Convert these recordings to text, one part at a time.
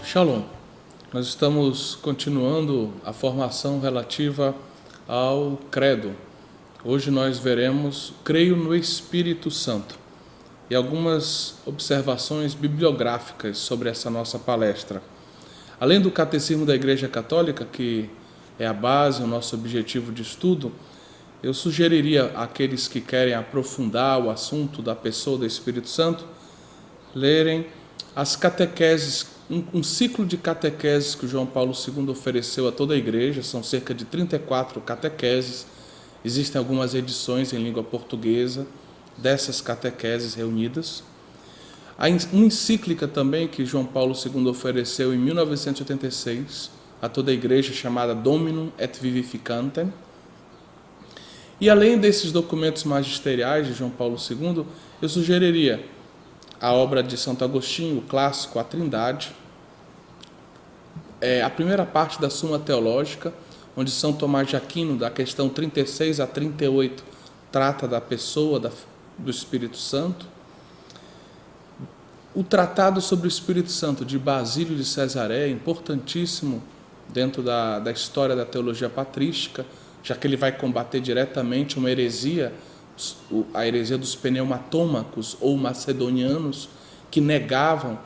Shalom. Nós estamos continuando a formação relativa ao credo. Hoje nós veremos creio no Espírito Santo e algumas observações bibliográficas sobre essa nossa palestra. Além do Catecismo da Igreja Católica, que é a base, o nosso objetivo de estudo, eu sugeriria àqueles que querem aprofundar o assunto da pessoa do Espírito Santo, lerem as catequeses, um ciclo de catequeses que o João Paulo II ofereceu a toda a igreja. São cerca de 34 catequeses. Existem algumas edições em língua portuguesa dessas catequeses reunidas. Há uma encíclica também que João Paulo II ofereceu em 1986 a toda a igreja, chamada Dominum et Vivificantem. E além desses documentos magisteriais de João Paulo II, eu sugeriria a obra de Santo Agostinho, o clássico A Trindade, a primeira parte da Suma Teológica, onde São Tomás de Aquino, da questão 36 a 38, trata da pessoa do Espírito Santo. O Tratado sobre o Espírito Santo de Basílio de Cesareia, importantíssimo dentro da história da teologia patrística, já que ele vai combater diretamente uma heresia, a heresia dos pneumatômacos ou macedonianos, que negavam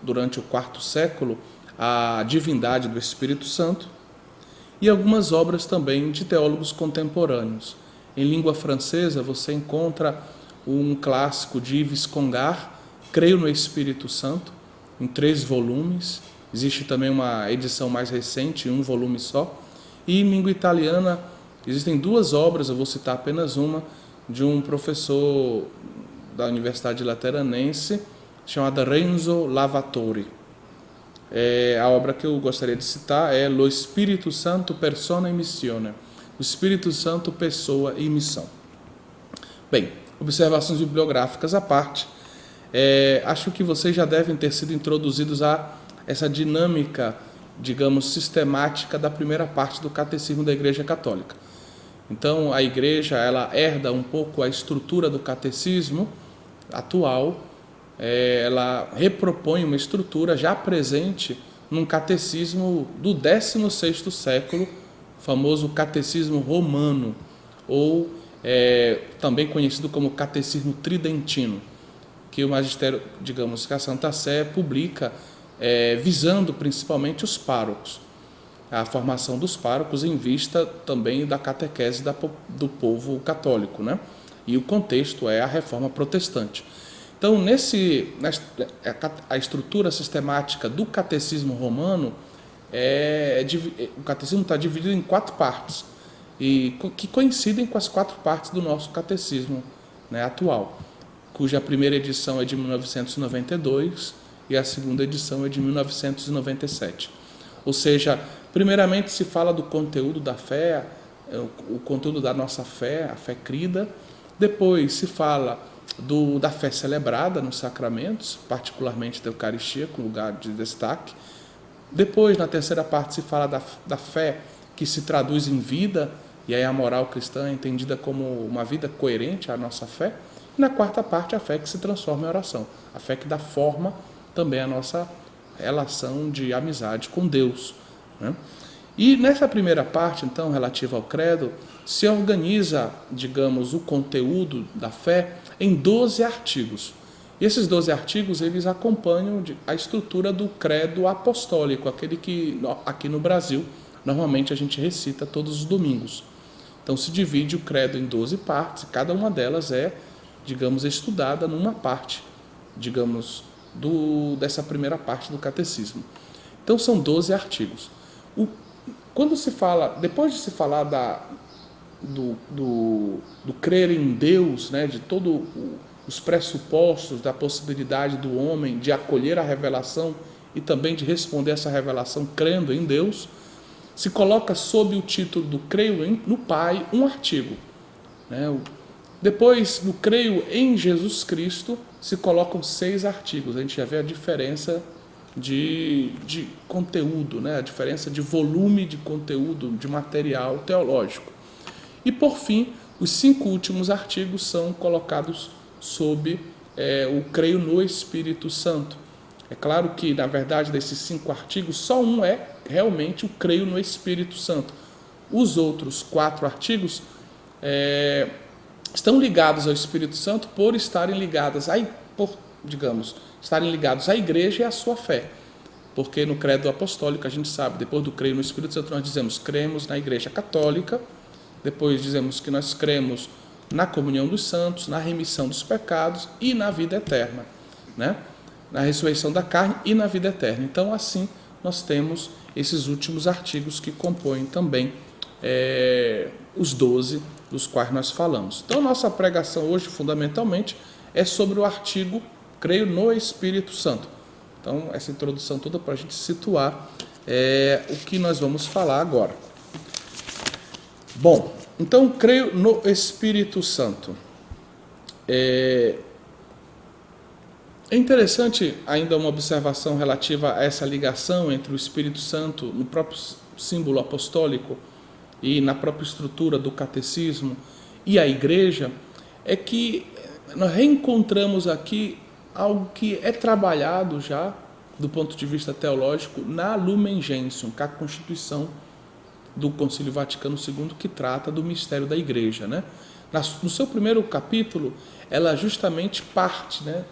durante o IV século a divindade do Espírito Santo, e algumas obras também de teólogos contemporâneos. Em língua francesa você encontra um clássico de Yves Congar, Creio no Espírito Santo, em 3 volumes. Existe também uma edição mais recente, em 1 volume só. E em língua italiana existem 2 obras, eu vou citar apenas uma, de um professor da Universidade Lateranense, chamada Renzo Lavatori. A obra que eu gostaria de citar é Lo Spirito Santo, Persona e Missione. O Espírito Santo, Pessoa e Missão. Bem, observações bibliográficas à parte, acho que vocês já devem ter sido introduzidos a essa dinâmica, digamos, sistemática da primeira parte do Catecismo da Igreja Católica. Então, a Igreja, ela herda um pouco a estrutura do Catecismo atual, ela repropõe uma estrutura já presente num Catecismo do 16º século, famoso Catecismo Romano, ou também conhecido como Catecismo Tridentino, que o magistério, digamos, que a Santa Sé publica, visando principalmente os párocos, a formação dos párocos em vista também da catequese do povo católico, né? E o contexto é a Reforma Protestante. Então, a estrutura sistemática do Catecismo Romano, o Catecismo está dividido em 4 partes, que coincidem com as 4 partes do nosso Catecismo, né, atual, cuja primeira edição é de 1992 e a segunda edição é de 1997. Ou seja, primeiramente se fala do conteúdo da fé, o conteúdo da nossa fé, a fé crida. Depois se fala da fé celebrada nos sacramentos, particularmente da Eucaristia, com lugar de destaque. Depois, na terceira parte, se fala da fé que se traduz em vida, e aí a moral cristã é entendida como uma vida coerente à nossa fé. E na quarta parte, a fé que se transforma em oração, a fé que dá forma também à nossa relação de amizade com Deus, né? E nessa primeira parte, então, relativa ao credo, se organiza, digamos, o conteúdo da fé em 12 artigos. E esses 12 artigos, eles acompanham a estrutura do credo apostólico, aquele que aqui no Brasil, normalmente a gente recita todos os domingos. Então, se divide o credo em 12 partes, cada uma delas é, digamos, estudada numa parte, digamos, dessa primeira parte do catecismo. Então, são 12 artigos. Quando se fala, depois de se falar do crer em Deus, né, de todos os pressupostos da possibilidade do homem de acolher a revelação e também de responder essa revelação crendo em Deus, se coloca sob o título do Creio no Pai um artigo, né? Depois, no Creio em Jesus Cristo, se colocam 6 artigos. A gente já vê a diferença de conteúdo, né? A diferença de volume de conteúdo, de material teológico. E, por fim, os 5 últimos artigos são colocados sob o Creio no Espírito Santo, É claro que, na verdade, desses 5 artigos, só um é realmente o creio no Espírito Santo. Os outros 4 artigos estão ligados ao Espírito Santo por estarem ligados estarem ligados à igreja e à sua fé. Porque no credo apostólico a gente sabe, depois do creio no Espírito Santo, nós dizemos cremos na igreja católica, depois dizemos que nós cremos na comunhão dos santos, na remissão dos pecados e na vida eterna, né? Na ressurreição da carne e na vida eterna. Então, assim, nós temos esses últimos artigos que compõem também os 12 dos quais nós falamos. Então, nossa pregação hoje, fundamentalmente, é sobre o artigo creio no Espírito Santo. Então, essa introdução toda para a gente situar o que nós vamos falar agora. Bom, então, creio no Espírito Santo. É interessante ainda uma observação relativa a essa ligação entre o Espírito Santo no próprio símbolo apostólico e na própria estrutura do catecismo e a igreja, é que nós reencontramos aqui algo que é trabalhado já do ponto de vista teológico na Lumen Gentium, que é a Constituição do Concílio Vaticano II, que trata do mistério da igreja, né? No seu primeiro capítulo, ela justamente parte, né,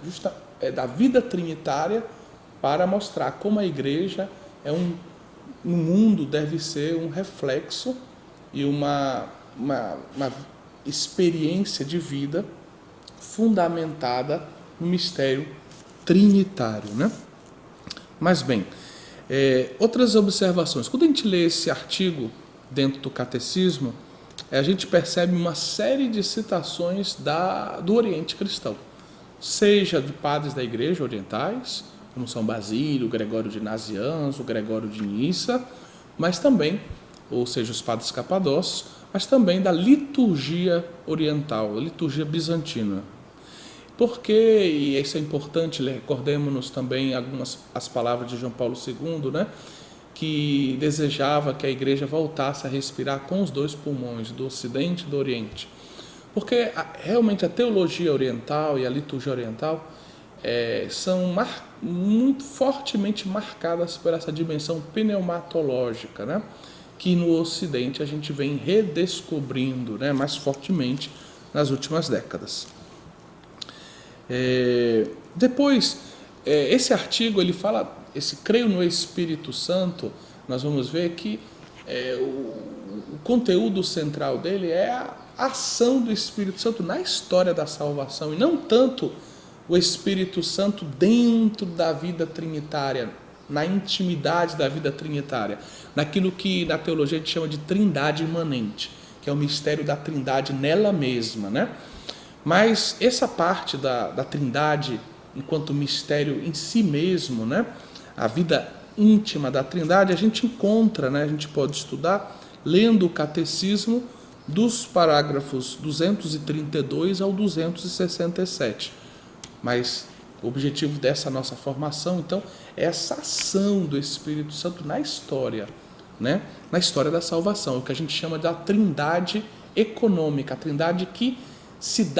da vida trinitária para mostrar como a igreja no mundo deve ser um reflexo e uma experiência de vida fundamentada no mistério trinitário, né? Mas bem, outras observações. Quando a gente lê esse artigo dentro do catecismo, a gente percebe uma série de citações do Oriente cristão, seja de padres da igreja orientais, como São Basílio, Gregório de Nazianzo, Gregório de Nissa, mas também, ou seja, os padres capadócios, mas também da liturgia oriental, a liturgia bizantina. Porque, e isso é importante, recordemos-nos também as palavras de João Paulo II, né, que desejava que a igreja voltasse a respirar com os 2 pulmões, do Ocidente e do Oriente. Porque realmente a teologia oriental e a liturgia oriental são muito fortemente marcadas por essa dimensão pneumatológica, né, que no Ocidente a gente vem redescobrindo, né, mais fortemente nas últimas décadas. Depois, esse artigo ele fala, esse creio no Espírito Santo, nós vamos ver que o conteúdo central dele é a ação do Espírito Santo na história da salvação, e não tanto o Espírito Santo dentro da vida trinitária, na intimidade da vida trinitária, naquilo que na teologia a gente chama de trindade imanente, que é o mistério da trindade nela mesma, né? Mas essa parte da trindade enquanto mistério em si mesmo, né? A vida íntima da trindade, a gente encontra, né? A gente pode estudar lendo o catecismo dos parágrafos 232 ao 267. Mas o objetivo dessa nossa formação, então, é essa ação do Espírito Santo na história, né? Na história da salvação, o que a gente chama da trindade econômica, a trindade que se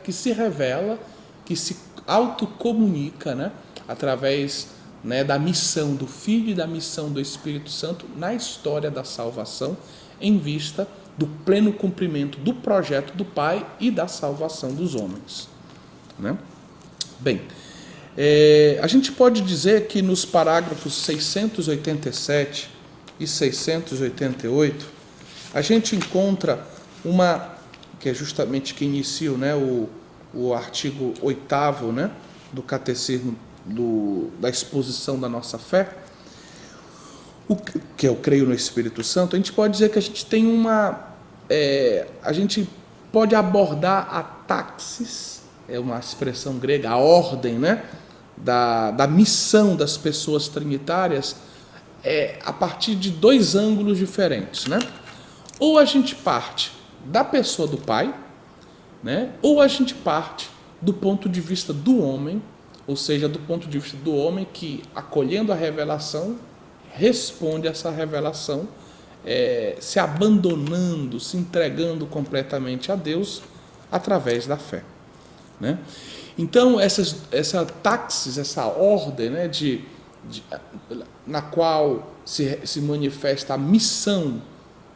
que se revela, que se autocomunica, né? Através, né, da missão do Filho e da missão do Espírito Santo na história da salvação, em vista do pleno cumprimento do projeto do Pai e da salvação dos homens, né? Bem, a gente pode dizer que nos parágrafos 687 e 688, a gente encontra que é justamente que inicia, né, o artigo 8º, né, do catecismo da exposição da nossa fé, que é o creio no Espírito Santo. A gente pode dizer que a gente tem a gente pode abordar a taxis, é uma expressão grega, a ordem, né, da missão das pessoas trinitárias, a partir de 2 ângulos diferentes, né? Ou a gente parte da pessoa do Pai, né? Ou a gente parte do ponto de vista do homem, ou seja, do ponto de vista do homem que, acolhendo a revelação, responde a essa revelação, se abandonando, se entregando completamente a Deus através da fé, né? Então, essa taxis, essa ordem, né, na qual se manifesta a missão,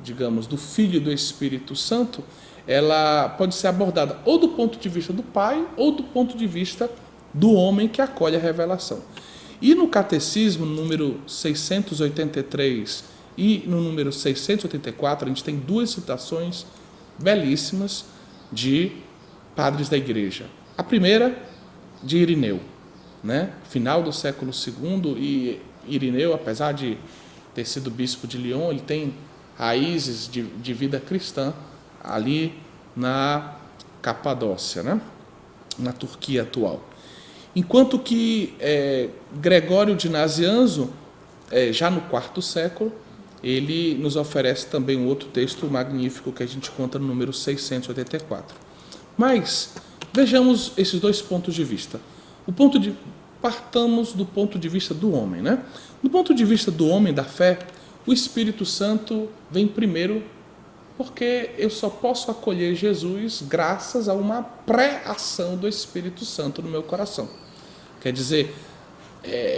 digamos, do Filho e do Espírito Santo, ela pode ser abordada ou do ponto de vista do Pai ou do ponto de vista do homem que acolhe a revelação. E no Catecismo, no número 683 e no número 684, a gente tem duas citações belíssimas de padres da Igreja. A primeira, de Irineu, né? Final do século II, e Irineu, apesar de ter sido bispo de Lyon, ele tem raízes de vida cristã ali na Capadócia, né? Na Turquia atual. Enquanto que Gregório de Nazianzo, já no IV século, ele nos oferece também um outro texto magnífico que a gente conta no número 684. Mas vejamos esses dois pontos de vista. Partamos do ponto de vista do homem, né? Do ponto de vista do homem, da fé, o Espírito Santo vem primeiro porque eu só posso acolher Jesus graças a uma pré-ação do Espírito Santo no meu coração. Quer dizer,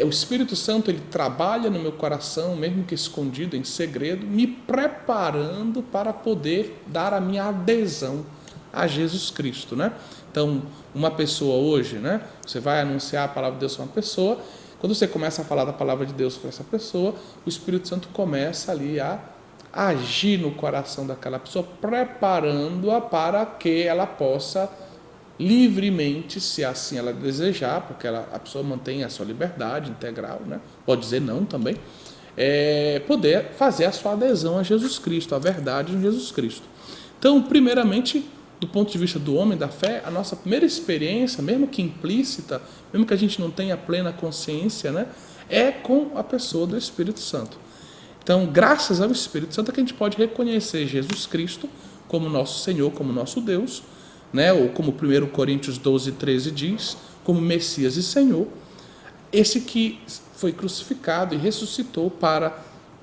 o Espírito Santo ele trabalha no meu coração, mesmo que escondido, em segredo, me preparando para poder dar a minha adesão a Jesus Cristo, né? Então, uma pessoa hoje, né? Você vai anunciar a palavra de Deus para uma pessoa, quando você começa a falar da palavra de Deus para essa pessoa, o Espírito Santo começa ali a agir no coração daquela pessoa, preparando-a para que ela possa livremente, se assim ela desejar, porque a pessoa mantém a sua liberdade integral, né? Pode dizer não também, poder fazer a sua adesão a Jesus Cristo, a verdade em Jesus Cristo. Então, primeiramente, do ponto de vista do homem, da fé, a nossa primeira experiência, mesmo que implícita, mesmo que a gente não tenha plena consciência, né, é com a pessoa do Espírito Santo. Então, graças ao Espírito Santo, é que a gente pode reconhecer Jesus Cristo como nosso Senhor, como nosso Deus, né, ou como 1 Coríntios 12, 13 diz, como Messias e Senhor, esse que foi crucificado e ressuscitou para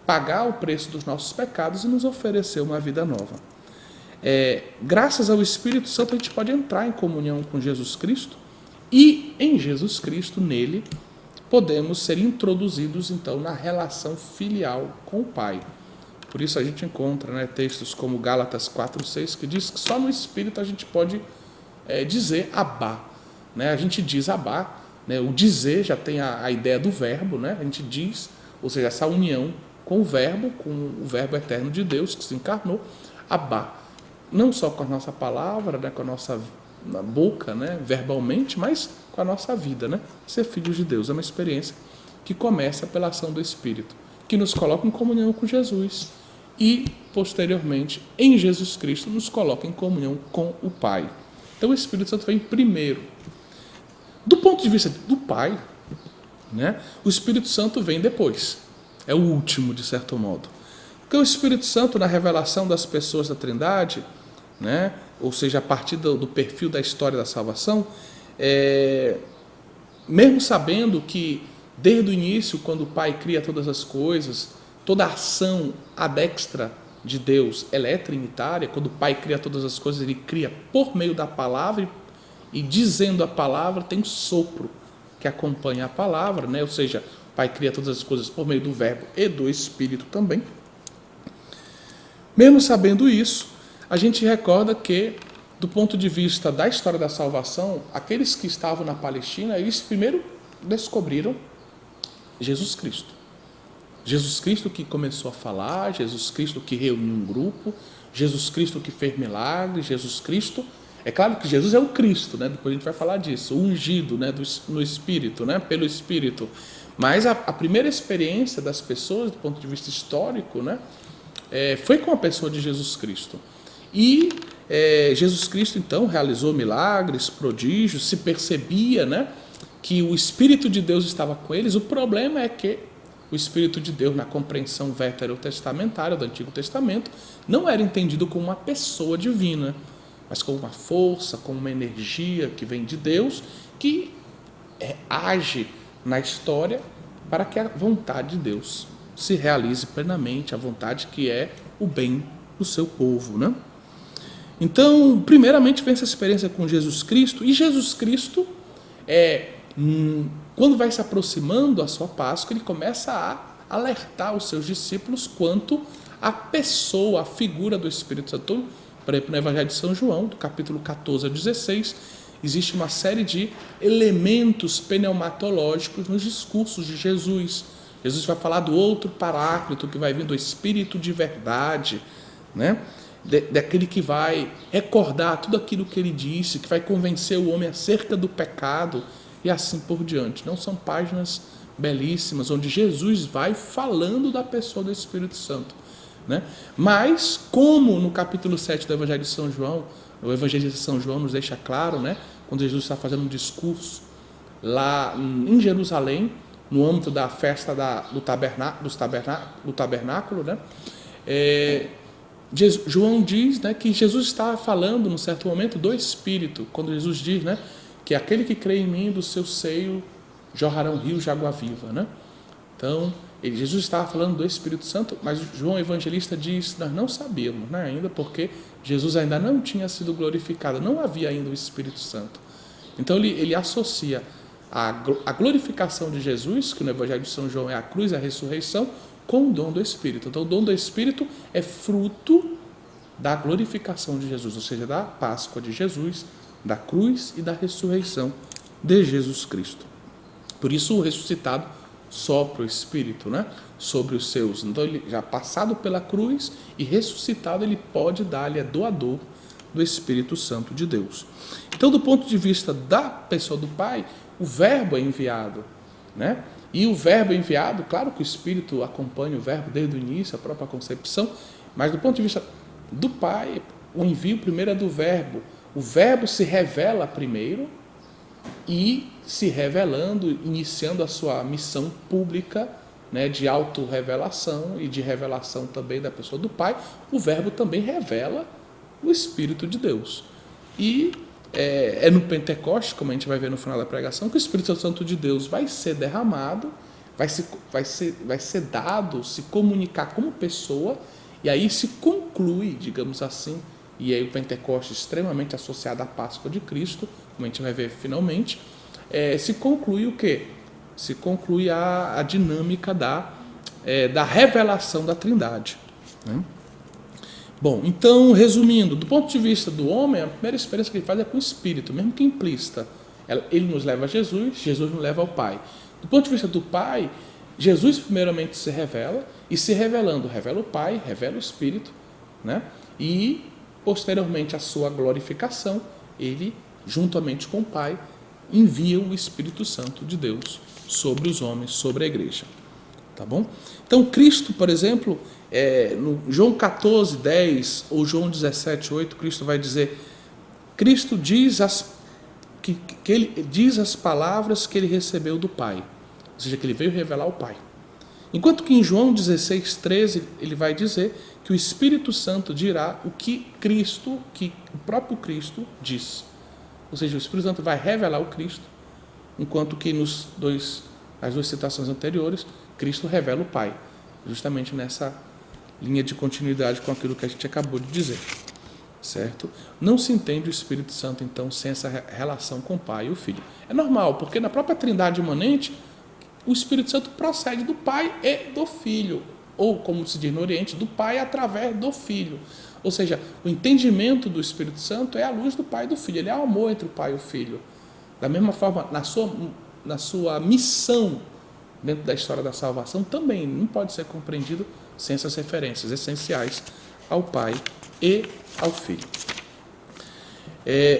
pagar o preço dos nossos pecados e nos oferecer uma vida nova. Graças ao Espírito Santo, a gente pode entrar em comunhão com Jesus Cristo e, em Jesus Cristo, nele, podemos ser introduzidos, então, na relação filial com o Pai. Por isso a gente encontra, né, textos como Gálatas 4:6, que diz que só no Espírito a gente pode dizer Abá. Né? A gente diz Abá, né? O dizer já tem a ideia do verbo, né? A gente diz, ou seja, essa união com o verbo eterno de Deus que se encarnou, Abá. Não só com a nossa palavra, né, com a nossa boca, né, verbalmente, mas com a nossa vida, né? Ser filhos de Deus é uma experiência que começa pela ação do Espírito, que nos coloca em comunhão com Jesus e, posteriormente, em Jesus Cristo, nos coloca em comunhão com o Pai. Então, o Espírito Santo vem primeiro. Do ponto de vista do Pai, né, o Espírito Santo vem depois. É o último, de certo modo. Porque o Espírito Santo, na revelação das pessoas da Trindade, né, ou seja, a partir do perfil da história da salvação, mesmo sabendo que, desde o início, quando o Pai cria todas as coisas, toda a ação adextra de Deus, ela é trinitária. Quando o Pai cria todas as coisas, ele cria por meio da palavra, e dizendo a palavra, tem um sopro que acompanha a palavra, né? Ou seja, o Pai cria todas as coisas por meio do verbo e do Espírito também. Mesmo sabendo isso, a gente recorda que, do ponto de vista da história da salvação, aqueles que estavam na Palestina, eles primeiro descobriram Jesus Cristo. Jesus Cristo que começou a falar, Jesus Cristo que reuniu um grupo, Jesus Cristo que fez milagres, Jesus Cristo... É claro que Jesus é o Cristo, né? Depois a gente vai falar disso, o ungido, né? No Espírito, né? Pelo Espírito. Mas a primeira experiência das pessoas, do ponto de vista histórico, né? Foi com a pessoa de Jesus Cristo. E Jesus Cristo, então, realizou milagres, prodígios, se percebia, né, que o Espírito de Deus estava com eles. O problema é que o Espírito de Deus, na compreensão veterotestamentária do Antigo Testamento, não era entendido como uma pessoa divina, mas como uma força, como uma energia que vem de Deus, que age na história para que a vontade de Deus se realize plenamente, a vontade que é o bem do seu povo, né? Então, primeiramente vem essa experiência com Jesus Cristo, e Jesus Cristo quando vai se aproximando a sua Páscoa, ele começa a alertar os seus discípulos quanto à pessoa, a figura do Espírito Santo. Por exemplo, no Evangelho de São João, do capítulo 14 a 16, existe uma série de elementos pneumatológicos nos discursos de Jesus. Jesus vai falar do outro Paráclito, que vai vir do Espírito de verdade, né? Daquele que vai recordar tudo aquilo que ele disse, que vai convencer o homem acerca do pecado e assim por diante. Não são páginas belíssimas, onde Jesus vai falando da pessoa do Espírito Santo, né? Mas, como no capítulo 7 do Evangelho de São João, o Evangelho de São João nos deixa claro, né? Quando Jesus está fazendo um discurso lá em Jerusalém, no âmbito da festa do tabernáculo, né? João diz, né, que Jesus está falando, num certo momento, do Espírito, quando Jesus diz, né, que aquele que crê em mim, do seu seio jorrarão rios de água viva, né? Então, Jesus estava falando do Espírito Santo, mas João Evangelista diz, nós não sabíamos, né, ainda, porque Jesus ainda não tinha sido glorificado, não havia ainda o Espírito Santo. Então, ele associa a glorificação de Jesus, que no Evangelho de São João é a cruz e a ressurreição, com o dom do Espírito. Então, o dom do Espírito é fruto da glorificação de Jesus, ou seja, da Páscoa de Jesus, da cruz e da ressurreição de Jesus Cristo. Por isso, o ressuscitado sopra o Espírito, né, sobre os seus. Então, ele já passado pela cruz e ressuscitado, ele pode dar, ele é doador do Espírito Santo de Deus. Então, do ponto de vista da pessoa do Pai, o Verbo é enviado, né? E o Verbo enviado, claro que o Espírito acompanha o Verbo desde o início, a própria concepção, mas do ponto de vista do Pai, o envio primeiro é do Verbo. O Verbo se revela primeiro e, se revelando, iniciando a sua missão pública, né, de autorrevelação e de revelação também da pessoa do Pai, o Verbo também revela o Espírito de Deus. E é no Pentecostes, como a gente vai ver no final da pregação, que o Espírito Santo de Deus vai ser derramado, vai ser dado, se comunicar como pessoa, e aí se conclui, digamos assim, e aí o Pentecostes extremamente associado à Páscoa de Cristo, como a gente vai ver finalmente, se conclui o quê? Se conclui a dinâmica da revelação da Trindade, né? Bom, então, resumindo, do ponto de vista do homem, a primeira experiência que ele faz é com o Espírito, mesmo que implícita. Ele nos leva a Jesus, Jesus nos leva ao Pai. Do ponto de vista do Pai, Jesus primeiramente se revela, e se revelando, revela o Pai, revela o Espírito, né? E, posteriormente, a sua glorificação, ele, juntamente com o Pai, envia o Espírito Santo de Deus sobre os homens, sobre a igreja. Tá bom? Então, Cristo, por exemplo, no João 14, 10 ou João 17, 8, Cristo vai dizer, Cristo diz que ele diz as palavras que ele recebeu do Pai, ou seja, que ele veio revelar o Pai. Enquanto que em João 16, 13, ele vai dizer que o Espírito Santo dirá o que o próprio Cristo diz. Ou seja, o Espírito Santo vai revelar o Cristo, enquanto que nas duas citações anteriores, Cristo revela o Pai, justamente nessa linha de continuidade com aquilo que a gente acabou de dizer, certo? Não se entende o Espírito Santo, então, sem essa relação com o Pai e o Filho. É normal, porque na própria Trindade imanente, o Espírito Santo procede do Pai e do Filho, ou, como se diz no Oriente, do Pai através do Filho. Ou seja, o entendimento do Espírito Santo é a luz do Pai e do Filho, ele é o amor entre o Pai e o Filho. Da mesma forma, na sua missão, dentro da história da salvação, também não pode ser compreendido sem essas referências essenciais ao Pai e ao Filho.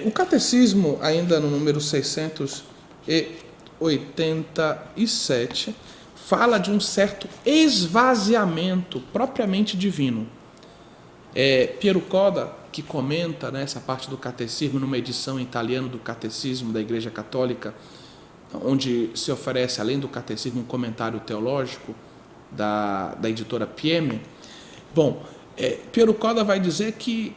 O Catecismo, ainda no número 687, fala de um certo esvaziamento propriamente divino. Piero Coda, que comenta, né, essa parte do Catecismo, numa edição em italiano do Catecismo da Igreja Católica, onde se oferece, além do Catecismo, um comentário teológico da editora Pieme. Bom, Piero Coda vai dizer que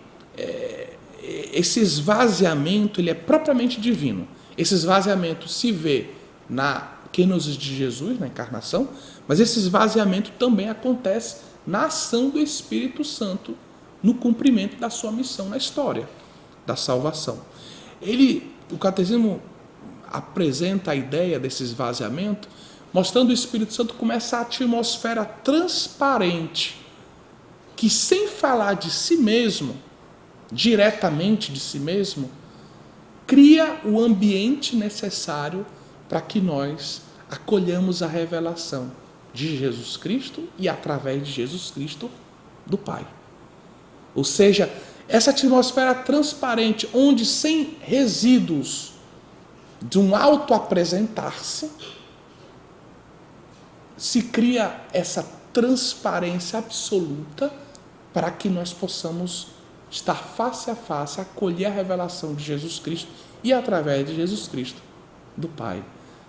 esse esvaziamento ele é propriamente divino. Esse esvaziamento se vê na kenosis de Jesus, na encarnação, mas esse esvaziamento também acontece na ação do Espírito Santo no cumprimento da sua missão na história da salvação. O Catecismo apresenta a ideia desse esvaziamento, mostrando o Espírito Santo como essa atmosfera transparente, que sem falar de si mesmo, diretamente de si mesmo, cria o ambiente necessário para que nós acolhamos a revelação de Jesus Cristo e, através de Jesus Cristo, do Pai. Ou seja, essa atmosfera transparente, onde sem resíduos de um auto-apresentar-se, se cria essa transparência absoluta para que nós possamos estar face a face, acolher a revelação de Jesus Cristo e, através de Jesus Cristo, do Pai.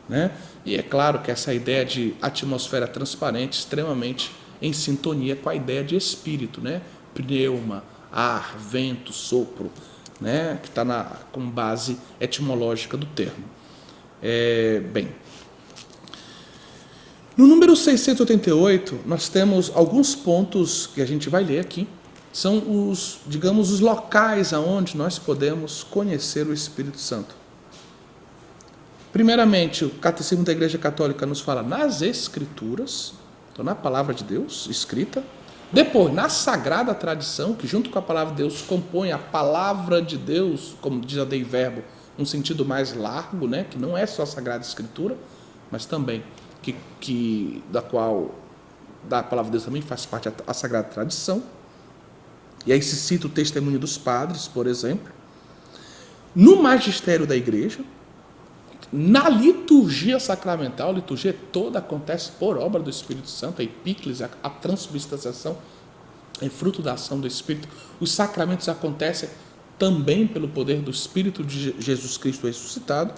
Né? E é claro que essa ideia de atmosfera transparente extremamente em sintonia com a ideia de espírito, né? Pneuma, ar, vento, sopro, né? Que está com base etimológica do termo. Bem, no número 688, nós temos alguns pontos que a gente vai ler aqui. São os, digamos, os locais aonde nós podemos conhecer o Espírito Santo. Primeiramente, o Catecismo da Igreja Católica nos fala nas Escrituras, então na Palavra de Deus, escrita. Depois, na Sagrada Tradição, que junto com a Palavra de Deus compõe a Palavra de Deus, como diz a Dei Verbo, um sentido mais largo, né? Que não é só a Sagrada Escritura, mas também da qual da Palavra de Deus também faz parte a Sagrada Tradição. E aí se cita o testemunho dos padres, por exemplo. No magistério da Igreja, na liturgia sacramental, a liturgia toda acontece por obra do Espírito Santo, a epíclise, a transubstanciação é fruto da ação do Espírito. Os sacramentos acontecem também pelo poder do Espírito de Jesus Cristo ressuscitado.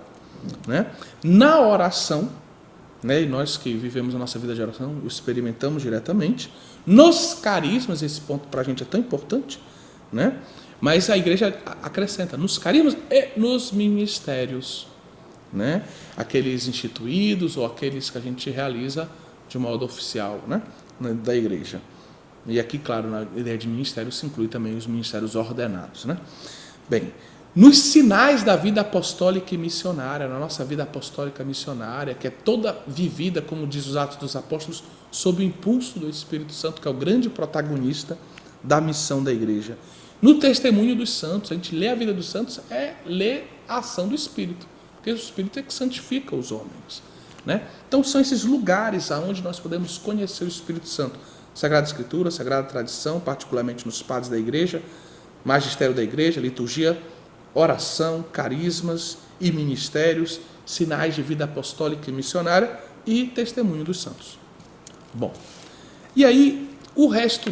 Né? Na oração, né? E nós que vivemos a nossa vida de oração, o experimentamos diretamente. Nos carismas, esse ponto para a gente é tão importante, né? Mas a Igreja acrescenta, nos carismas e nos ministérios, né? Aqueles instituídos ou aqueles que a gente realiza de modo oficial, né? Da Igreja. E aqui, claro, na ideia de ministério se inclui também os ministérios ordenados, né? Bem, nos sinais da vida apostólica e missionária, na nossa vida apostólica missionária, que é toda vivida, como diz os Atos dos Apóstolos, sob o impulso do Espírito Santo, que é o grande protagonista da missão da Igreja. No testemunho dos santos, a gente lê a vida dos santos, ler a ação do Espírito, porque o Espírito é que santifica os homens. Né? Então são esses lugares aonde nós podemos conhecer o Espírito Santo. Sagrada Escritura, Sagrada Tradição, particularmente nos padres da Igreja, magistério da Igreja, liturgia, oração, carismas e ministérios, sinais de vida apostólica e missionária e testemunho dos santos. Bom, e aí o resto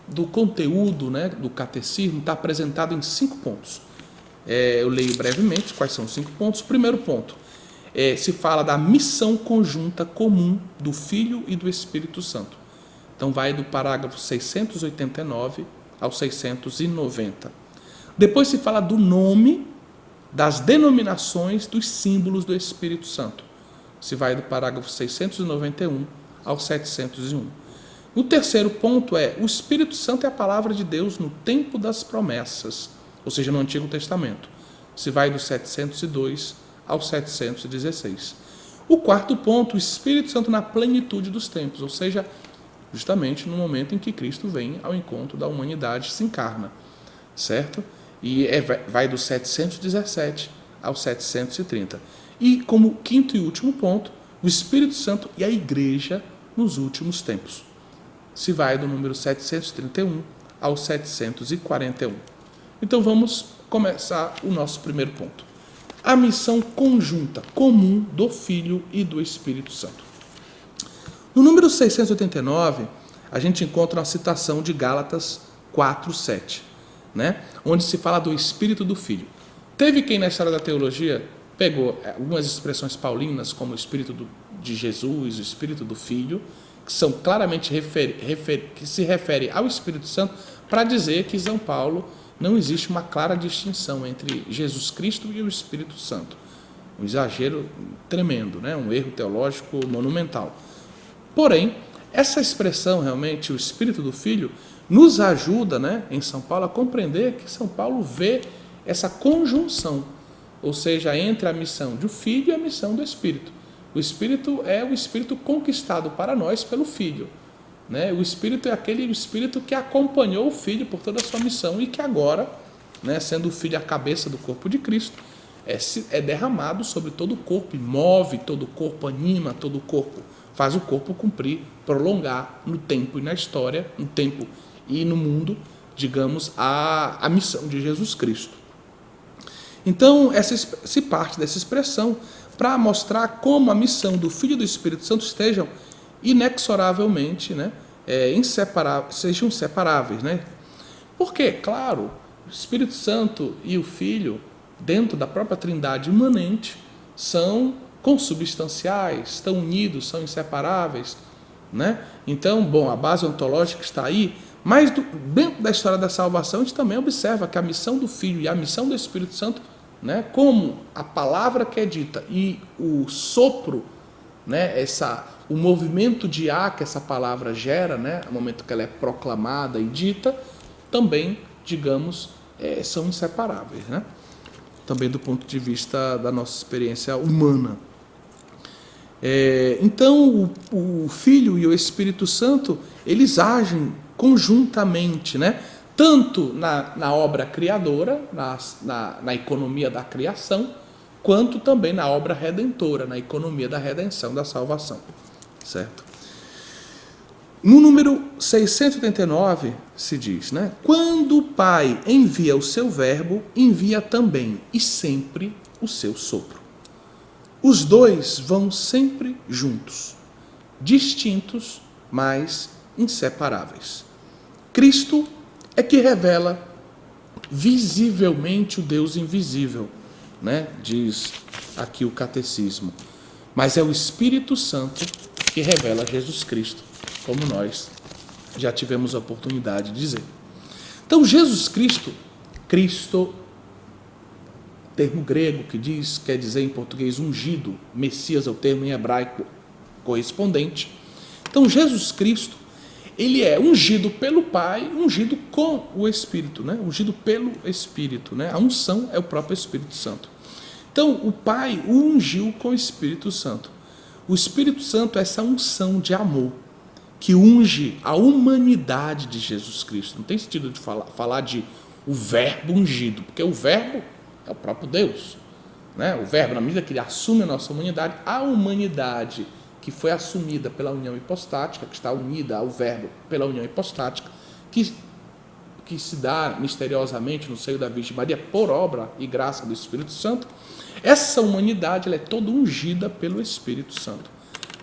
do conteúdo, né, do catecismo está apresentado em 5 pontos. Eu leio brevemente quais são os 5 pontos. O primeiro ponto, se fala da missão conjunta comum do Filho e do Espírito Santo. Então vai do parágrafo 689 ao 690. Depois se fala do nome, das denominações, dos símbolos do Espírito Santo. Se vai do parágrafo 691 ao 701. O terceiro ponto o Espírito Santo é a palavra de Deus no tempo das promessas, ou seja, no Antigo Testamento. Se vai do 702 ao 716. O quarto ponto, o Espírito Santo na plenitude dos tempos, ou seja, justamente no momento em que Cristo vem ao encontro da humanidade, se encarna, certo? E vai do 717 ao 730. E como quinto e último ponto, o Espírito Santo e a Igreja nos últimos tempos. Se vai do número 731 ao 741. Então vamos começar o nosso primeiro ponto. A missão conjunta, comum do Filho e do Espírito Santo. No número 689, a gente encontra uma citação de Gálatas 4:7, né? Onde se fala do Espírito do Filho. Teve quem na história da teologia pegou algumas expressões paulinas, como o Espírito de Jesus, o Espírito do Filho, que são claramente que se refere ao Espírito Santo, para dizer que em São Paulo não existe uma clara distinção entre Jesus Cristo e o Espírito Santo. Um exagero tremendo, né? Um erro teológico monumental. Porém, essa expressão realmente, o Espírito do Filho, nos ajuda, né, em São Paulo a compreender que São Paulo vê essa conjunção, ou seja, entre a missão do Filho e a missão do Espírito. O Espírito é o Espírito conquistado para nós pelo Filho, né? O Espírito é aquele Espírito que acompanhou o Filho por toda a sua missão e que agora, né, sendo o Filho a cabeça do corpo de Cristo, é derramado sobre todo o corpo, e move todo o corpo, anima todo o corpo, faz o corpo cumprir, prolongar no tempo e na história, no tempo e no mundo, digamos, a missão de Jesus Cristo. Então, se parte dessa expressão para mostrar como a missão do Filho e do Espírito Santo estejam inexoravelmente, né, sejam inseparáveis. Né? Porque, claro, o Espírito Santo e o Filho, dentro da própria Trindade imanente, são consubstanciais, estão unidos, são inseparáveis. Né? Então, bom, a base ontológica está aí, mas dentro da história da salvação a gente também observa que a missão do Filho e a missão do Espírito Santo, né, como a palavra que é dita e o sopro, né, o movimento de ar que essa palavra gera, né, no momento que ela é proclamada e dita, também, digamos, são inseparáveis, né? Também do ponto de vista da nossa experiência humana. Então, o Filho e o Espírito Santo, eles agem conjuntamente, né? Tanto na obra criadora, na economia da criação, quanto também na obra redentora, na economia da redenção, da salvação. Certo? No número 689 se diz, né? Quando o Pai envia o seu verbo, envia também e sempre o seu sopro. Os dois vão sempre juntos, distintos, mas inseparáveis. Cristo é que revela visivelmente o Deus invisível, né? Diz aqui o catecismo. Mas é o Espírito Santo que revela Jesus Cristo, como nós já tivemos a oportunidade de dizer. Então, Jesus Cristo, termo grego que quer dizer em português ungido, Messias é o termo em hebraico correspondente. Então, Jesus Cristo, ele é ungido pelo Pai, ungido com o Espírito, né? Ungido pelo Espírito, né? A unção é o próprio Espírito Santo. Então, o Pai o ungiu com o Espírito Santo. O Espírito Santo é essa unção de amor que unge a humanidade de Jesus Cristo. Não tem sentido de falar de o verbo ungido, porque o verbo é o próprio Deus, né? O verbo, na medida que ele assume a nossa humanidade, a humanidade que foi assumida pela união hipostática, que está unida ao verbo pela união hipostática, que se dá misteriosamente no seio da Virgem Maria por obra e graça do Espírito Santo, essa humanidade ela é toda ungida pelo Espírito Santo,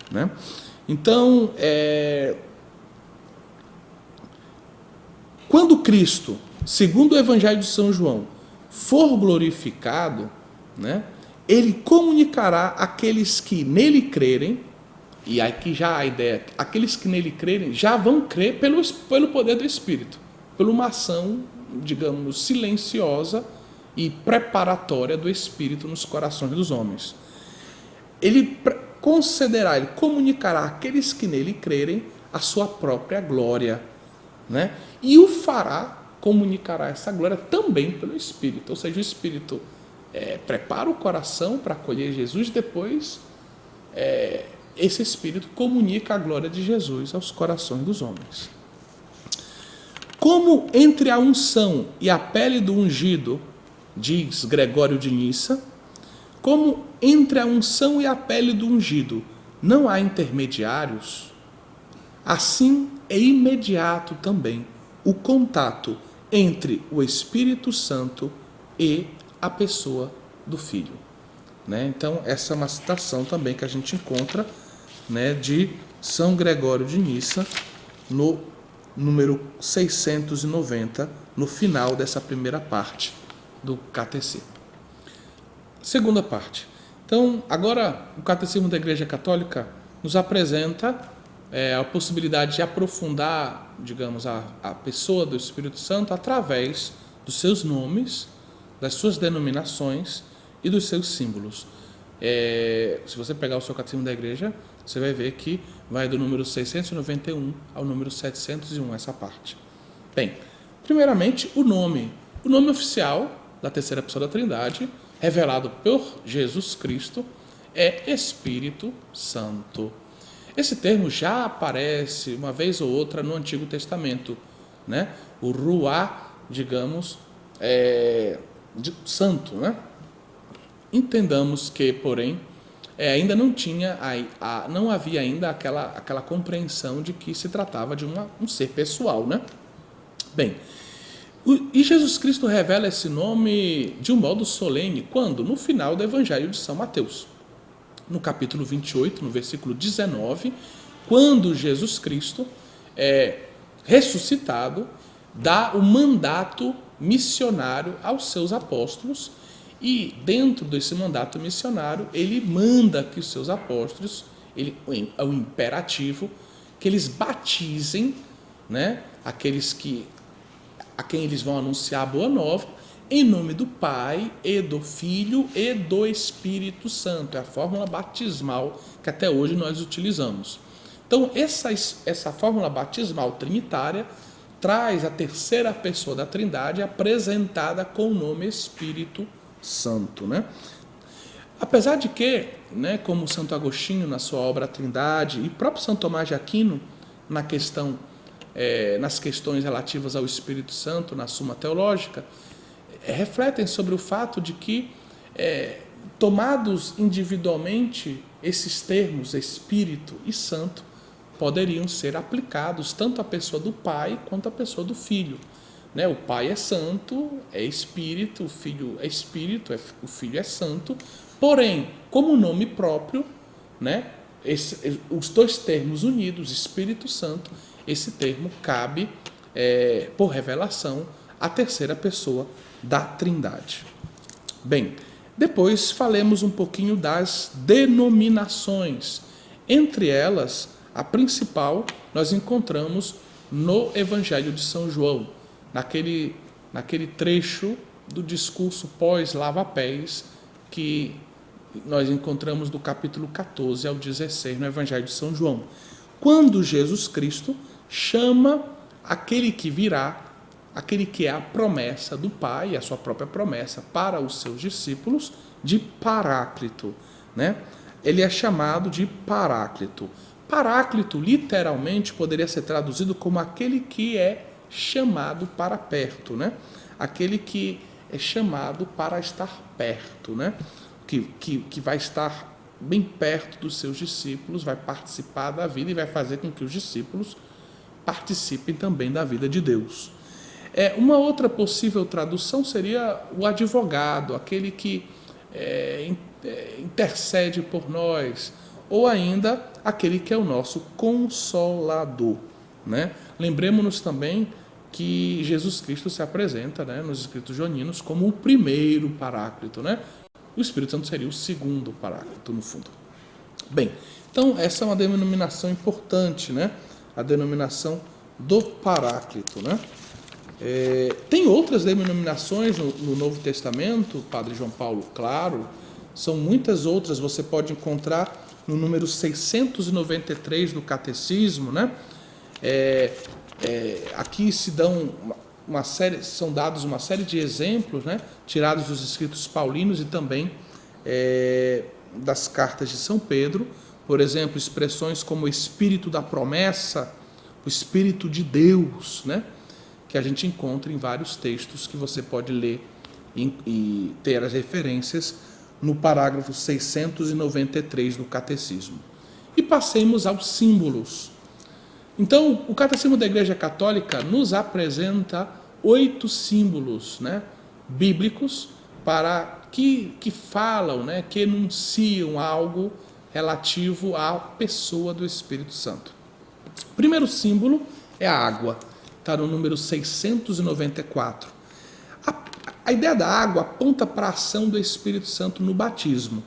né? Então, quando Cristo, segundo o Evangelho de São João, for glorificado, né, ele comunicará àqueles que nele crerem, e aqui já a ideia, aqueles que nele crerem já vão crer pelo poder do Espírito, por uma ação, digamos, silenciosa e preparatória do Espírito nos corações dos homens. Ele concederá, ele comunicará àqueles que nele crerem a sua própria glória, né? E o fará, comunicará essa glória também pelo Espírito, ou seja, o Espírito prepara o coração para acolher Jesus, depois esse Espírito comunica a glória de Jesus aos corações dos homens. Como entre a unção e a pele do ungido, diz Gregório de Nissa, como entre a unção e a pele do ungido não há intermediários, assim é imediato também o contato entre o Espírito Santo e a pessoa do Filho. Né? Então, essa é uma citação também que a gente encontra, né, de São Gregório de Nissa, no número 690, no final dessa primeira parte do Catecismo. Segunda parte. Então, agora o Catecismo da Igreja Católica nos apresenta a possibilidade de aprofundar, digamos, a pessoa do Espírito Santo através dos seus nomes, das suas denominações e dos seus símbolos. Se você pegar o seu Catecismo da Igreja, você vai ver que vai do número 691 ao número 701, essa parte. Bem, primeiramente, o nome oficial da terceira pessoa da Trindade, revelado por Jesus Cristo, é Espírito Santo. Esse termo já aparece uma vez ou outra no Antigo Testamento, né? O Ruá, digamos, santo, né? Entendamos que, porém, ainda não tinha, não havia ainda aquela compreensão de que se tratava de um ser pessoal, né? Bem, e Jesus Cristo revela esse nome de um modo solene, quando? No final do Evangelho de São Mateus. No capítulo 28, no versículo 19, quando Jesus Cristo ressuscitado, dá o mandato missionário aos seus apóstolos, e dentro desse mandato missionário, ele manda que os seus apóstolos, é o imperativo, que eles batizem, né, aqueles a quem eles vão anunciar a boa nova, em nome do Pai, e do Filho, e do Espírito Santo. É a fórmula batismal que até hoje nós utilizamos. Então, essa fórmula batismal trinitária traz a terceira pessoa da Trindade apresentada com o nome Espírito Santo, né? Apesar de que, né, como Santo Agostinho na sua obra Trindade e próprio Santo Tomás de Aquino nas questões relativas ao Espírito Santo, na Suma Teológica, refletem sobre o fato de que, tomados individualmente, esses termos Espírito e Santo poderiam ser aplicados tanto à pessoa do Pai quanto à pessoa do Filho. Né? O Pai é santo, é Espírito, o Filho é Espírito, o Filho é Santo, porém, como nome próprio, né, os dois termos unidos, Espírito Santo, esse termo cabe, por revelação, à terceira pessoa da Trindade. Bem, depois falemos um pouquinho das denominações. Entre elas, a principal nós encontramos no Evangelho de São João, naquele trecho do discurso pós-lava-pés que nós encontramos do capítulo 14 ao 16 no Evangelho de São João, quando Jesus Cristo chama aquele que virá, aquele que é a promessa do Pai, a sua própria promessa para os seus discípulos, de Paráclito, né? Ele é chamado de Paráclito. Paráclito, literalmente, poderia ser traduzido como aquele que é chamado para perto, né? Aquele que é chamado para estar perto, né? Que vai estar bem perto dos seus discípulos, vai participar da vida e vai fazer com que os discípulos participem também da vida de Deus. Uma outra possível tradução seria o advogado, aquele que intercede por nós, ou ainda aquele que é o nosso consolador, né? Lembremos-nos também que Jesus Cristo se apresenta, né, nos escritos joaninos como o primeiro Paráclito, né? O Espírito Santo seria o segundo Paráclito, no fundo. Bem, então essa é uma denominação importante, né? A denominação do Paráclito, né? Tem outras denominações no Novo Testamento, Padre João Paulo, claro, são muitas outras, você pode encontrar no número 693 do Catecismo, né? Aqui são dados uma série de exemplos, né, tirados dos escritos paulinos e também das cartas de São Pedro. Por exemplo, expressões como o Espírito da promessa, o Espírito de Deus, né, que a gente encontra em vários textos que você pode ler e ter as referências no parágrafo 693 do Catecismo. E passemos aos símbolos. Então, o Catecismo da Igreja Católica nos apresenta 8 símbolos, né, bíblicos que falam, né, que enunciam algo relativo à pessoa do Espírito Santo. O primeiro símbolo é a água, está no número 694. A ideia da água aponta para a ação do Espírito Santo no batismo.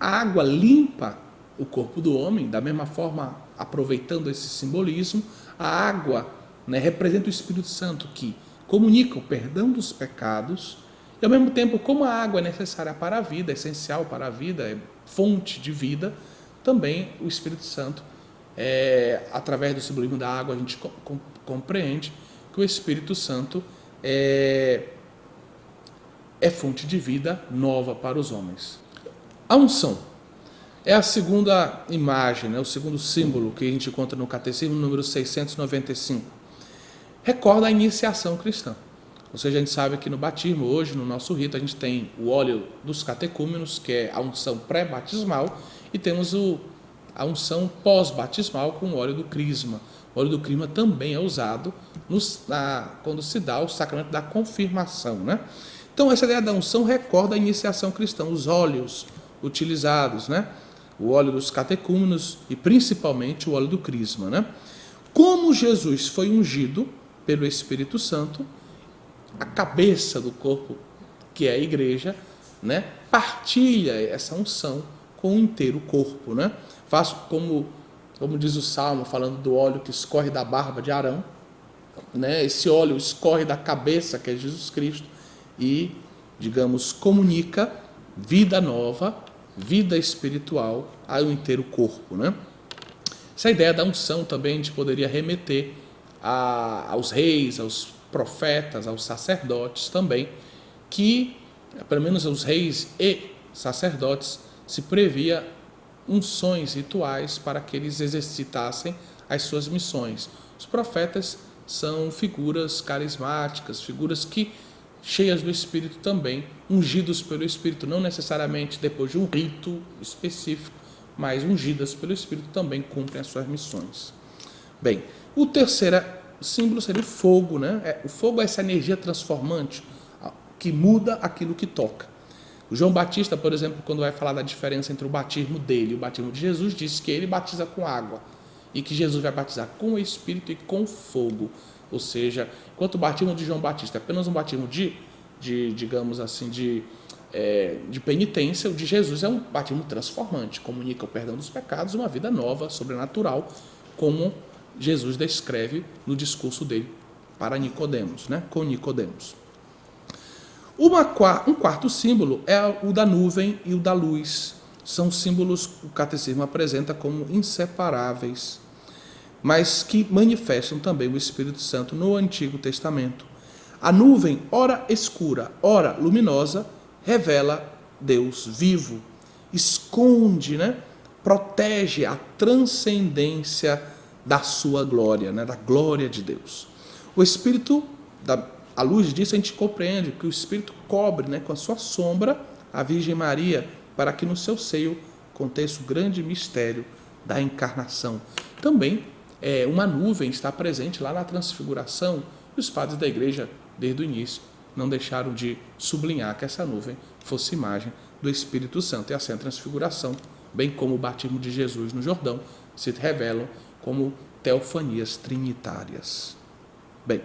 A água limpa o corpo do homem, da mesma forma, aproveitando esse simbolismo, a água, né, representa o Espírito Santo que comunica o perdão dos pecados e, ao mesmo tempo, como a água é necessária para a vida, é essencial para a vida, é fonte de vida, também o Espírito Santo, através do simbolismo da água, a gente compreende que o Espírito Santo é fonte de vida nova para os homens. A unção é a segunda imagem, o segundo símbolo que a gente encontra no Catecismo número 695. Recorda a iniciação cristã. Ou seja, a gente sabe que no batismo, hoje, no nosso rito, a gente tem o óleo dos catecúmenos, que é a unção pré-batismal, e temos a unção pós-batismal com o óleo do crisma. O óleo do crisma também é usado quando se dá o sacramento da confirmação, né? Então, essa ideia da unção recorda a iniciação cristã, os óleos utilizados, né? O óleo dos catecúmenos e principalmente o óleo do crisma, né? Como Jesus foi ungido pelo Espírito Santo, a cabeça do corpo, que é a igreja, né, partilha essa unção com o inteiro corpo, né? Faz como diz o Salmo, falando do óleo que escorre da barba de Arão, né? Esse óleo escorre da cabeça, que é Jesus Cristo, e, digamos, comunica vida nova, vida espiritual ao inteiro corpo, né? Essa ideia da unção também a gente poderia remeter aos reis, aos profetas, aos sacerdotes também, que, pelo menos os reis e sacerdotes, se previa unções rituais para que eles exercitassem as suas missões. Os profetas são figuras carismáticas, figuras que, cheias do Espírito também, ungidos pelo Espírito, não necessariamente depois de um rito específico, mas ungidas pelo Espírito também cumprem as suas missões. Bem, o terceiro símbolo seria o fogo, né? O fogo é essa energia transformante que muda aquilo que toca. O João Batista, por exemplo, quando vai falar da diferença entre o batismo dele e o batismo de Jesus, diz que ele batiza com água e que Jesus vai batizar com o Espírito e com fogo. Ou seja, enquanto o batismo de João Batista é apenas um batismo digamos assim, de penitência, o de Jesus é um batismo transformante, comunica o perdão dos pecados, uma vida nova, sobrenatural, como Jesus descreve no discurso dele para Nicodemos, né? Com Nicodemos. Um quarto símbolo é o da nuvem e o da luz. São símbolos que o catecismo apresenta como inseparáveis, mas que manifestam também o Espírito Santo no Antigo Testamento. A nuvem, ora escura, ora luminosa, revela Deus vivo, esconde, né? Protege a transcendência da sua glória, né? Da glória de Deus. O Espírito, à luz disso, a gente compreende que o Espírito cobre, né, com a sua sombra a Virgem Maria, para que no seu seio aconteça o grande mistério da encarnação. Também uma nuvem está presente lá na Transfiguração, e os padres da Igreja, desde o início, não deixaram de sublinhar que essa nuvem fosse imagem do Espírito Santo. E assim a Transfiguração, bem como o batismo de Jesus no Jordão, se revelam como teofanias trinitárias. Bem,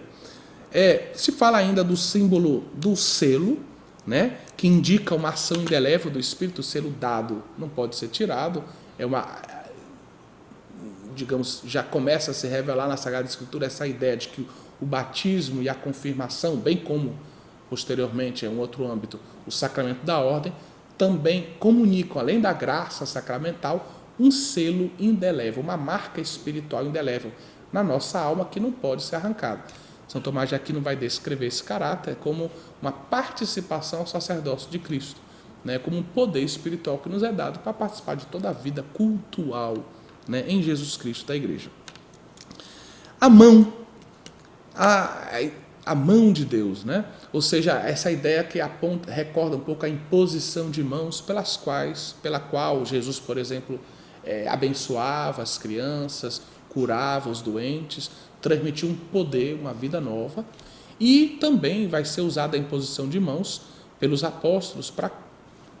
se fala ainda do símbolo do selo, né, que indica uma ação indelével do Espírito. O selo dado não pode ser tirado, digamos, já começa a se revelar na Sagrada Escritura essa ideia de que o batismo e a confirmação, bem como posteriormente, em um outro âmbito, o sacramento da ordem, também comunicam, além da graça sacramental, um selo indelével, uma marca espiritual indelével na nossa alma que não pode ser arrancada. São Tomás de Aquino vai descrever esse caráter como uma participação ao sacerdócio de Cristo, né, como um poder espiritual que nos é dado para participar de toda a vida cultual, né, em Jesus Cristo da Igreja. A mão, a mão de Deus, né? Ou seja, essa ideia que recorda um pouco a imposição de mãos pela qual Jesus, por exemplo, abençoava as crianças, curava os doentes, transmitia um poder, uma vida nova, e também vai ser usada a imposição de mãos pelos apóstolos para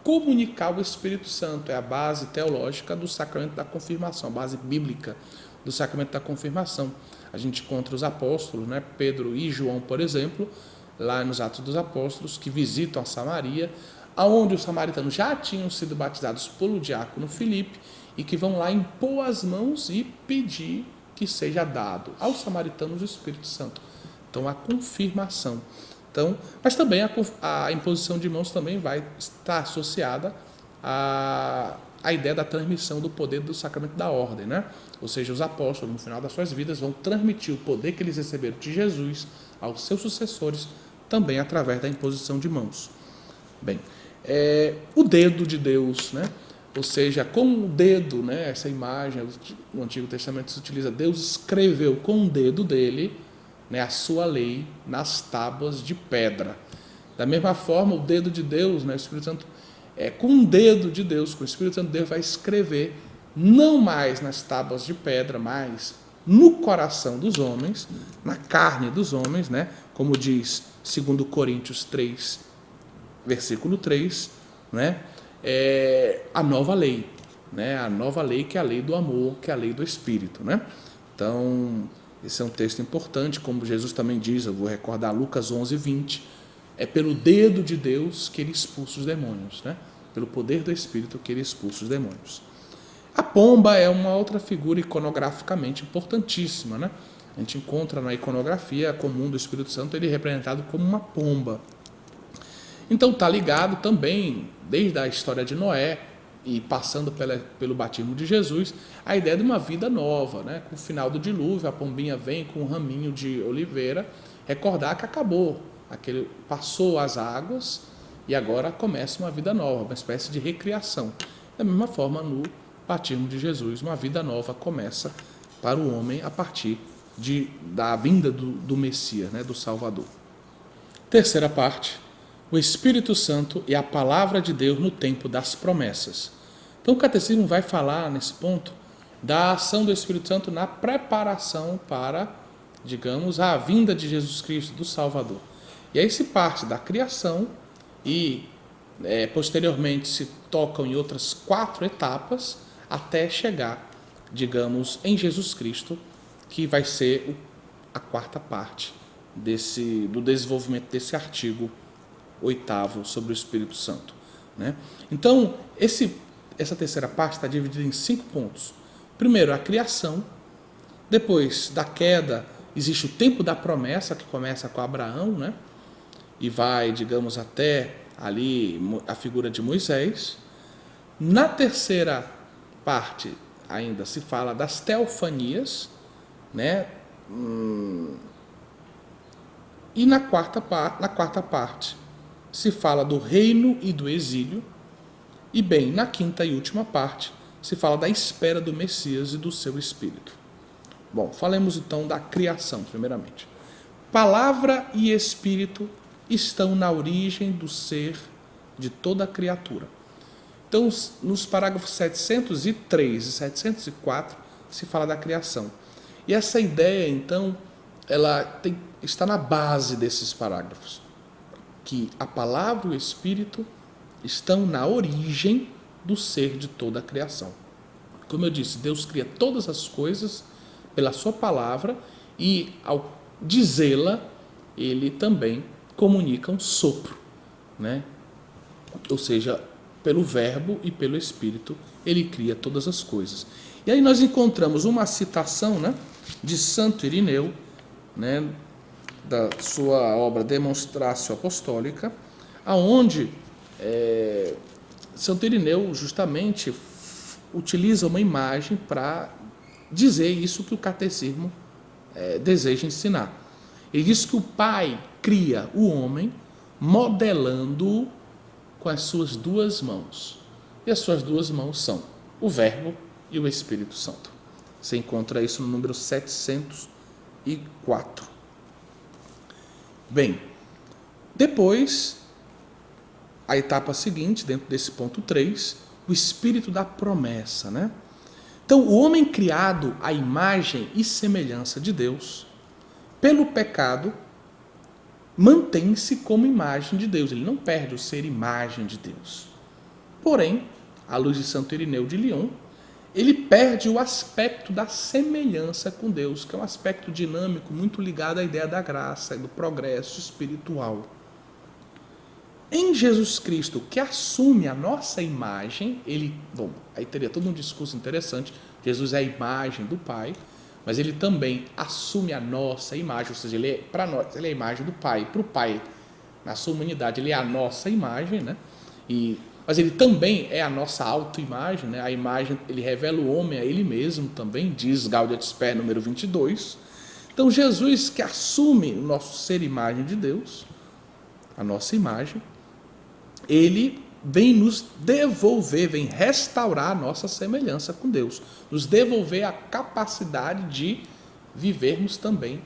comunicar o Espírito Santo. É a base teológica do sacramento da confirmação, a base bíblica do sacramento da confirmação. A gente encontra os apóstolos, né, Pedro e João, por exemplo, lá nos Atos dos Apóstolos, que visitam a Samaria, onde os samaritanos já tinham sido batizados pelo diácono Filipe, e que vão lá impor as mãos e pedir que seja dado aos samaritanos o Espírito Santo. Então, a confirmação. Então, mas também a imposição de mãos também vai estar associada à ideia da transmissão do poder do sacramento da ordem, né? Ou seja, os apóstolos, no final das suas vidas, vão transmitir o poder que eles receberam de Jesus aos seus sucessores, também através da imposição de mãos. Bem, o dedo de Deus, né? Ou seja, com o dedo, né? Essa imagem, no Antigo Testamento se utiliza, Deus escreveu com o dedo dele, né, a sua lei nas tábuas de pedra. Da mesma forma, o dedo de Deus, né, o Espírito Santo, com o dedo de Deus, com o Espírito Santo de Deus vai escrever, não mais nas tábuas de pedra, mas no coração dos homens, na carne dos homens, né, como diz 2 Coríntios 3, versículo 3, né, a nova lei, né, a nova lei que é a lei do amor, que é a lei do Espírito, né? Então, esse é um texto importante, como Jesus também diz, eu vou recordar Lucas 11, 20, é pelo dedo de Deus que ele expulsa os demônios, né? Pelo poder do Espírito que ele expulsa os demônios. A pomba é uma outra figura iconograficamente importantíssima, né? A gente encontra na iconografia comum do Espírito Santo ele representado como uma pomba. Então está ligado também, desde a história de Noé e passando pelo batismo de Jesus, a ideia de uma vida nova, né? Com o final do dilúvio, a pombinha vem com um raminho de oliveira, recordar que acabou, passou as águas e agora começa uma vida nova, uma espécie de recriação. Da mesma forma, no batismo de Jesus, uma vida nova começa para o homem a partir da vinda do Messias, né? Do Salvador. Terceira parte, o Espírito Santo e a palavra de Deus no tempo das promessas. Então o catecismo vai falar nesse ponto da ação do Espírito Santo na preparação para, digamos, a vinda de Jesus Cristo, do Salvador. E aí se parte da criação e posteriormente se tocam em outras 4 etapas até chegar, digamos, em Jesus Cristo, que vai ser a 4ª parte do desenvolvimento desse artigo 8º sobre o Espírito Santo, né? Então, essa terceira parte está dividida em 5 pontos. Primeiro, a criação. Depois da queda, existe o tempo da promessa, que começa com Abraão, né? E vai, digamos, até ali a figura de Moisés. Na terceira parte, ainda se fala das teofanias, né? E na quarta parte, se fala do reino e do exílio, e bem, na 5ª e última parte, se fala da espera do Messias e do seu Espírito. Bom, falemos então da criação, primeiramente. Palavra e Espírito estão na origem do ser de toda a criatura. Então, nos parágrafos 703 e 704, se fala da criação. E essa ideia, então, ela está na base desses parágrafos, que a palavra e o Espírito estão na origem do ser de toda a criação. Como eu disse, Deus cria todas as coisas pela sua palavra e, ao dizê-la, ele também comunica um sopro, né? Ou seja, pelo verbo e pelo Espírito, ele cria todas as coisas. E aí nós encontramos uma citação, né, de Santo Irineu, né, da sua obra Demonstratio Apostólica, aonde Santo Irineu justamente utiliza uma imagem para dizer isso que o catecismo deseja ensinar. Ele diz que o Pai cria o homem modelando-o com as suas 2 mãos. E as suas 2 mãos são o Verbo e o Espírito Santo. Você encontra isso no número 704. Bem, depois, a etapa seguinte, dentro desse ponto 3, o Espírito da promessa, né? Então, o homem criado à imagem e semelhança de Deus, pelo pecado, mantém-se como imagem de Deus. Ele não perde o ser imagem de Deus. Porém, à luz de Santo Irineu de Lyon, ele perde o aspecto da semelhança com Deus, que é um aspecto dinâmico muito ligado à ideia da graça e do progresso espiritual. Em Jesus Cristo, que assume a nossa imagem, aí teria todo um discurso interessante. Jesus é a imagem do Pai, mas ele também assume a nossa imagem, ou seja, para nós, ele é a imagem do Pai. Para o Pai, na sua humanidade, ele é a nossa imagem, né? Mas ele também é a nossa autoimagem, né? A imagem, ele revela o homem a ele mesmo também, diz Gaudium et Spes, número 22. Então, Jesus, que assume o nosso ser imagem de Deus, a nossa imagem, ele vem nos devolver, vem restaurar a nossa semelhança com Deus, nos devolver a capacidade de vivermos também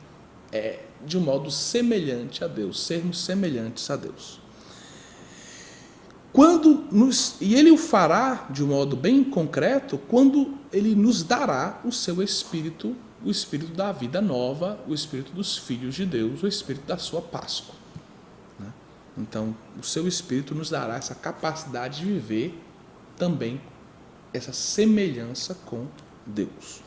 de um modo semelhante a Deus, sermos semelhantes a Deus. E ele o fará de um modo bem concreto quando ele nos dará o seu Espírito, o Espírito da vida nova, o Espírito dos filhos de Deus, o Espírito da sua Páscoa. Então, o seu Espírito nos dará essa capacidade de viver também essa semelhança com Deus.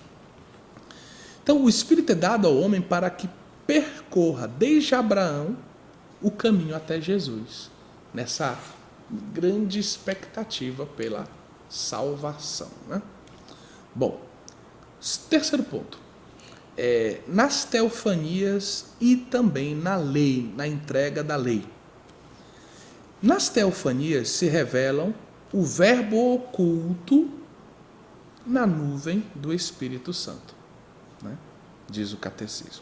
Então, o Espírito é dado ao homem para que percorra desde Abraão o caminho até Jesus, nessa grande expectativa pela salvação. Né? Bom, terceiro ponto. Nas teofanias e também na lei, na entrega da lei. Nas teofanias se revelam o verbo oculto na nuvem do Espírito Santo, né? Diz o catecismo.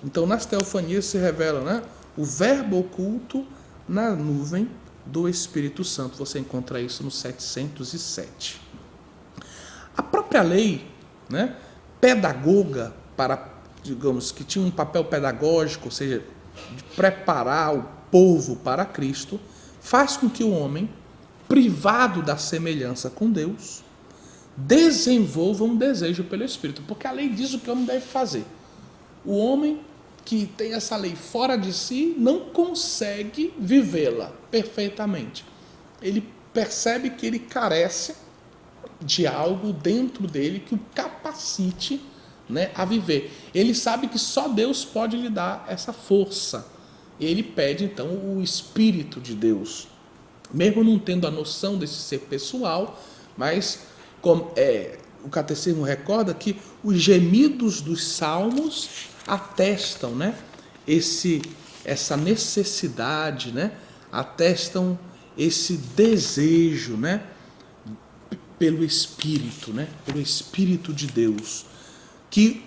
Então, nas teofanias se revela, né, o verbo oculto na nuvem do Espírito Santo. Você encontra isso no 707. A própria lei, né, pedagoga, digamos, que tinha um papel pedagógico, ou seja, de preparar o povo para Cristo, faz com que o homem, privado da semelhança com Deus, desenvolva um desejo pelo Espírito, porque a lei diz o que o homem deve fazer. O homem que tem essa lei fora de si não consegue vivê-la perfeitamente. Ele percebe que ele carece de algo dentro dele que o capacite, né, a viver. Ele sabe que só Deus pode lhe dar essa força. Ele pede, então, o Espírito de Deus. Mesmo não tendo a noção desse ser pessoal, mas o catecismo recorda que os gemidos dos salmos atestam, né, essa necessidade, né, atestam esse desejo, né, pelo Espírito, né, pelo Espírito de Deus, que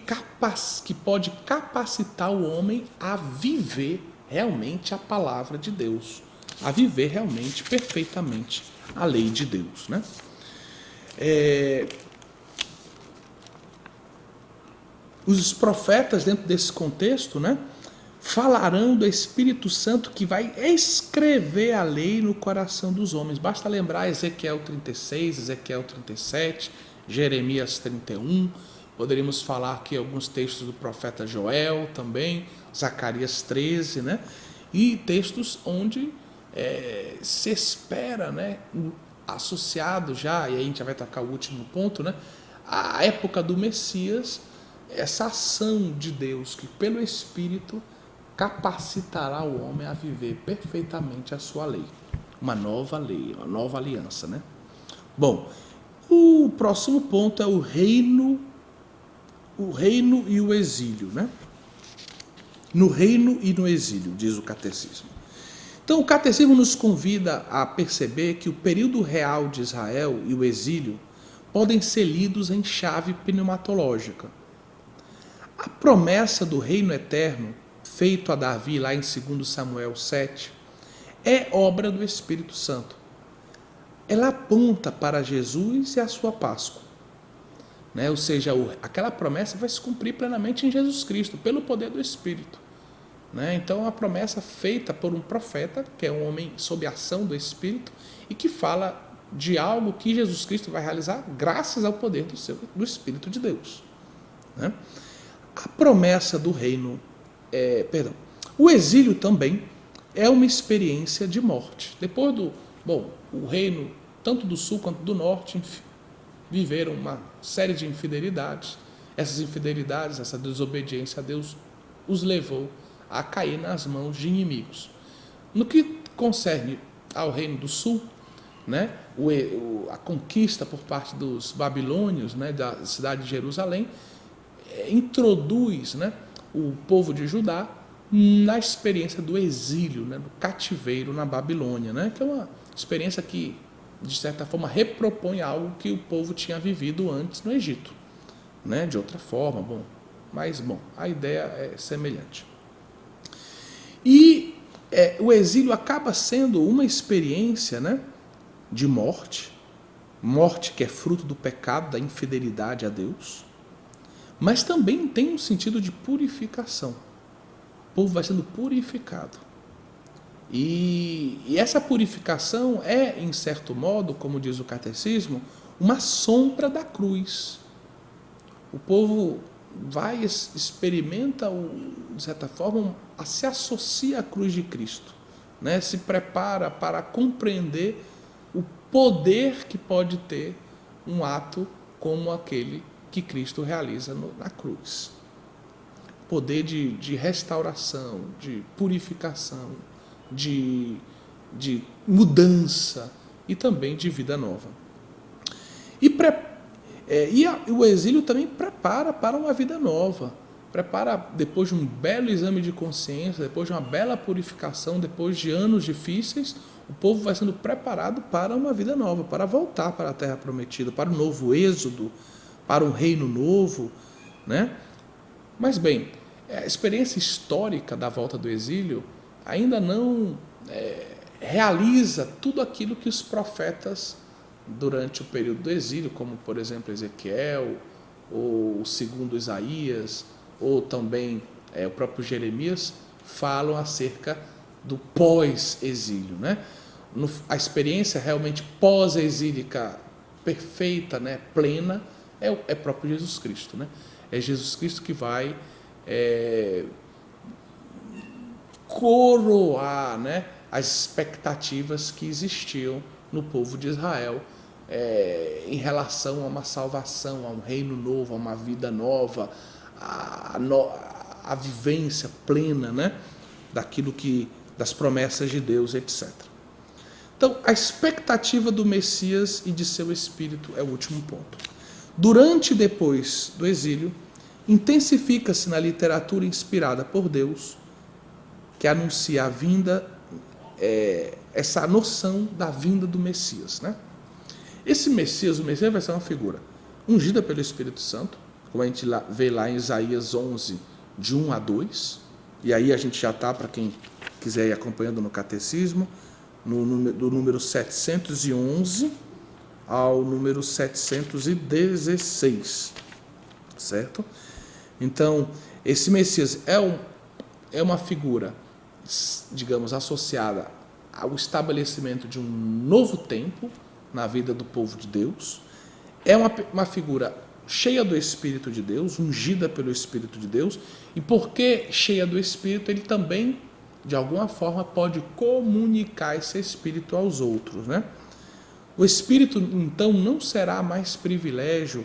pode capacitar o homem a viver realmente a palavra de Deus, a viver realmente, perfeitamente, a lei de Deus, né? Os profetas, dentro desse contexto, né, falarão do Espírito Santo que vai escrever a lei no coração dos homens. Basta lembrar Ezequiel 36, Ezequiel 37, Jeremias 31, poderíamos falar aqui alguns textos do profeta Joel também, Zacarias 13, né? E textos onde se espera, né, associado já, e aí a gente já vai tocar o último ponto, né, a época do Messias, essa ação de Deus que pelo Espírito capacitará o homem a viver perfeitamente a sua lei, uma nova aliança, né? Bom, o próximo ponto é o reino e o exílio, né? No reino e no exílio, diz o catecismo. Então, o catecismo nos convida a perceber que o período real de Israel e o exílio podem ser lidos em chave pneumatológica. A promessa do reino eterno, feito a Davi lá em 2 Samuel 7, é obra do Espírito Santo. Ela aponta para Jesus e a sua Páscoa, né? Ou seja, aquela promessa vai se cumprir plenamente em Jesus Cristo, pelo poder do Espírito, né? Então, é uma promessa feita por um profeta, que é um homem sob a ação do Espírito, e que fala de algo que Jesus Cristo vai realizar graças ao poder do Espírito de Deus, né? A promessa do reino, o exílio também é uma experiência de morte. Depois o reino, tanto do sul quanto do norte, viveram uma série de infidelidades. Essas infidelidades, essa desobediência a Deus, os levou a cair nas mãos de inimigos. No que concerne ao reino do sul, né, a conquista por parte dos babilônios, né, da cidade de Jerusalém, introduz, né, o povo de Judá na experiência do exílio, né, do cativeiro na Babilônia, né, que é uma experiência que, de certa forma, repropõe algo que o povo tinha vivido antes no Egito, né, de outra forma, mas a ideia é semelhante. E o exílio acaba sendo uma experiência, né, de morte que é fruto do pecado, da infidelidade a Deus, mas também tem um sentido de purificação. O povo vai sendo purificado. E essa purificação é, em certo modo, como diz o catecismo, uma sombra da cruz. O povo vai, experimenta, de certa forma, se associa à cruz de Cristo, né? Se prepara para compreender o poder que pode ter um ato como aquele que Cristo realiza na cruz. Poder de restauração, de purificação, de mudança e também de vida nova. O exílio também prepara para uma vida nova. Prepara, depois de um belo exame de consciência, depois de uma bela purificação, depois de anos difíceis, o povo vai sendo preparado para uma vida nova, para voltar para a terra prometida, para um novo êxodo, para um reino novo, né? Mas bem, a experiência histórica da volta do exílio ainda não realiza tudo aquilo que os profetas, durante o período do exílio, como por exemplo Ezequiel, ou o segundo Isaías, ou também o próprio Jeremias, falam acerca do pós-exílio, né? A experiência realmente pós-exílica perfeita, né, plena, é próprio Jesus Cristo, né? É Jesus Cristo que vai coroar, né, as expectativas que existiam no povo de Israel em relação a uma salvação, a um reino novo, a uma vida nova, a vivência plena, né, das promessas de Deus, etc. Então, a expectativa do Messias e de seu Espírito é o último ponto. Durante e depois do exílio, intensifica-se na literatura inspirada por Deus, que anuncia a vinda, essa noção da vinda do Messias, né? O Messias vai ser uma figura ungida pelo Espírito Santo, como a gente vê lá em Isaías 11, de 1 a 2, e aí a gente já está, para quem quiser ir acompanhando no catecismo, do número 711 ao número 716, certo? Então, esse Messias é uma figura, digamos, associada ao estabelecimento de um novo tempo na vida do povo de Deus. É uma figura cheia do Espírito de Deus, ungida pelo Espírito de Deus, e porque cheia do Espírito, ele também, de alguma forma, pode comunicar esse Espírito aos outros, né? O Espírito, então, não será mais privilégio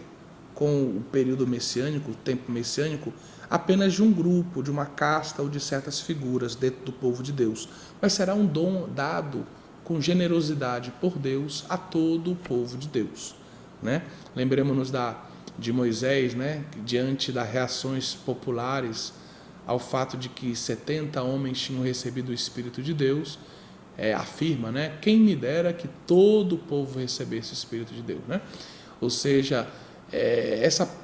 com o período messiânico, o tempo messiânico, apenas de um grupo, de uma casta ou de certas figuras dentro do povo de Deus, mas será um dom dado com generosidade por Deus a todo o povo de Deus, né? Lembremos-nos de Moisés, né, diante das reações populares ao fato de que 70 homens tinham recebido o Espírito de Deus, afirma, né, quem me dera que todo o povo recebesse o Espírito de Deus, né? Ou seja,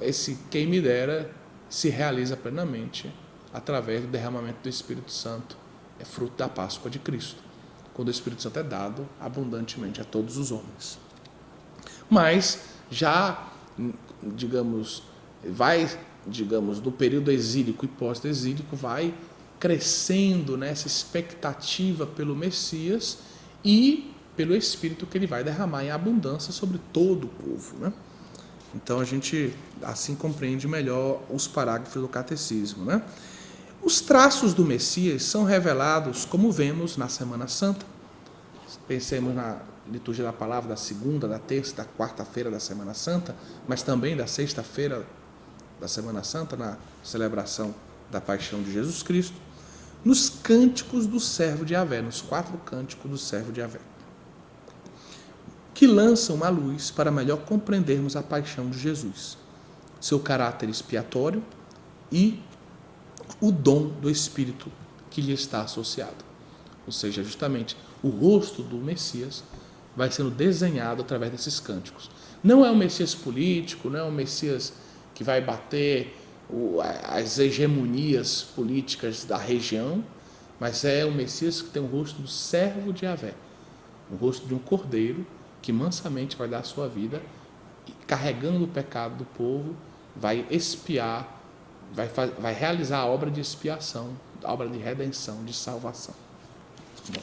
esse quem me dera se realiza plenamente através do derramamento do Espírito Santo, fruto da Páscoa de Cristo, quando o Espírito Santo é dado abundantemente a todos os homens. Mas já, digamos, no período exílico e pós-exílico, vai crescendo nessa expectativa pelo Messias e pelo Espírito que ele vai derramar em abundância sobre todo o povo, né? Então a gente assim compreende melhor os parágrafos do catecismo, né? Os traços do Messias são revelados, como vemos, na Semana Santa. Pensemos na liturgia da palavra da segunda, da terça, da quarta-feira da Semana Santa, mas também da sexta-feira da Semana Santa, na celebração da paixão de Jesus Cristo, nos cânticos do servo de Yahvé, nos 4 cânticos do servo de Yahvé, que lançam uma luz para melhor compreendermos a paixão de Jesus, seu caráter expiatório e o dom do Espírito que lhe está associado. Ou seja, justamente o rosto do Messias vai sendo desenhado através desses cânticos. Não é um Messias político, não é um Messias que vai bater as hegemonias políticas da região, mas é o Messias que tem o rosto do servo de Yahvé, o rosto de um cordeiro que mansamente vai dar a sua vida, e, carregando o pecado do povo, vai expiar, vai realizar a obra de expiação, a obra de redenção, de salvação. Bom,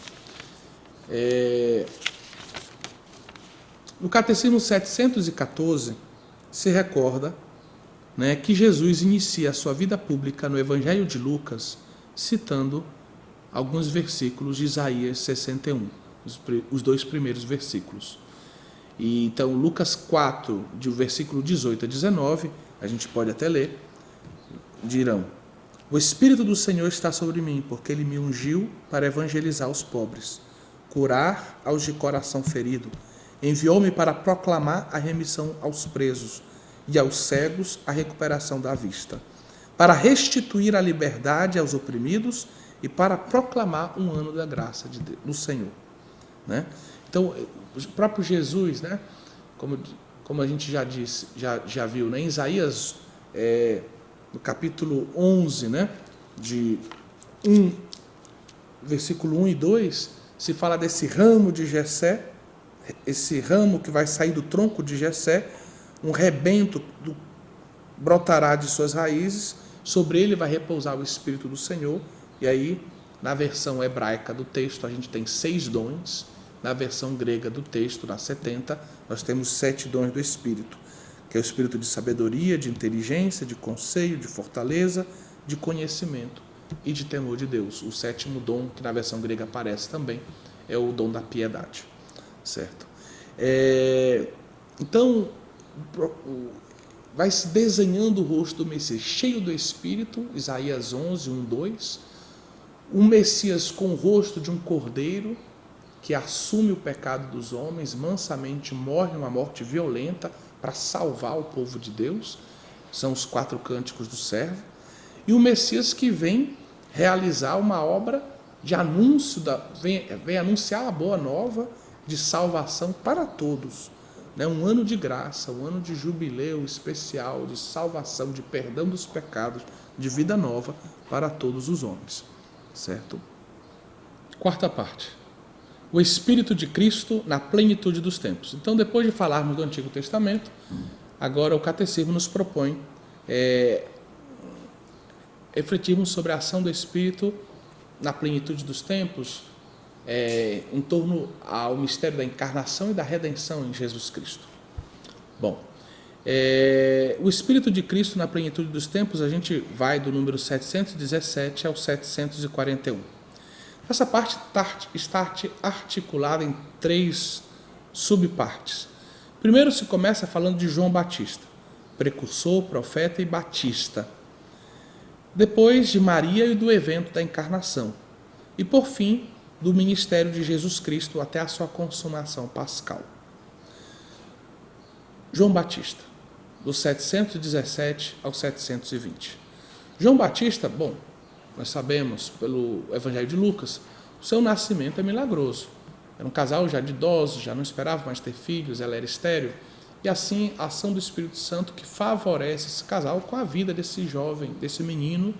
no Catecismo 714 se recorda, né, que Jesus inicia a sua vida pública no Evangelho de Lucas citando alguns versículos de Isaías 61, os 2 primeiros versículos. E então Lucas 4, do versículo 18 a 19, a gente pode até ler, dirão: o Espírito do Senhor está sobre mim, porque Ele me ungiu para evangelizar os pobres, curar aos de coração ferido, enviou-me para proclamar a remissão aos presos e aos cegos a recuperação da vista, para restituir a liberdade aos oprimidos e para proclamar um ano da graça do Senhor. Né? Então, o próprio Jesus, né, como a gente já disse, já viu, né, em Isaías, no capítulo 11, né, versículo 1 e 2, se fala desse ramo de Jessé, esse ramo que vai sair do tronco de Jessé, um rebento brotará de suas raízes, sobre ele vai repousar o Espírito do Senhor. E aí, na versão hebraica do texto, a gente tem 6 dons, na versão grega do texto, na 70, nós temos 7 dons do Espírito, que é o Espírito de sabedoria, de inteligência, de conselho, de fortaleza, de conhecimento e de temor de Deus. O 7º dom, que na versão grega aparece também, é o dom da piedade, certo? Então, vai se desenhando o rosto do Messias, cheio do Espírito, Isaías 11, 1, 2, um Messias com o rosto de um cordeiro, que assume o pecado dos homens, mansamente morre uma morte violenta para salvar o povo de Deus, são os 4 cânticos do servo, e o Messias que vem realizar uma obra de anúncio, vem anunciar a boa nova de salvação para todos, né? Um ano de graça, um ano de jubileu especial, de salvação, de perdão dos pecados, de vida nova para todos os homens, certo? 4ª parte, o Espírito de Cristo na plenitude dos tempos. Então, depois de falarmos do Antigo Testamento, agora o Catecismo nos propõe refletirmos sobre a ação do Espírito na plenitude dos tempos, em torno ao mistério da encarnação e da redenção em Jesus Cristo. Bom, o Espírito de Cristo na plenitude dos tempos, a gente vai do número 717 ao 741. Essa parte está articulada em 3 subpartes. Primeiro se começa falando de João Batista, precursor, profeta e batista. Depois de Maria e do evento da encarnação. E por fim, do ministério de Jesus Cristo até a sua consumação pascal. João Batista, do 717 ao 720. João Batista, bom, nós sabemos pelo Evangelho de Lucas, o seu nascimento é milagroso. Era um casal já de idosos, já não esperava mais ter filhos, ela era estéril. E assim, a ação do Espírito Santo que favorece esse casal com a vida desse jovem, desse menino,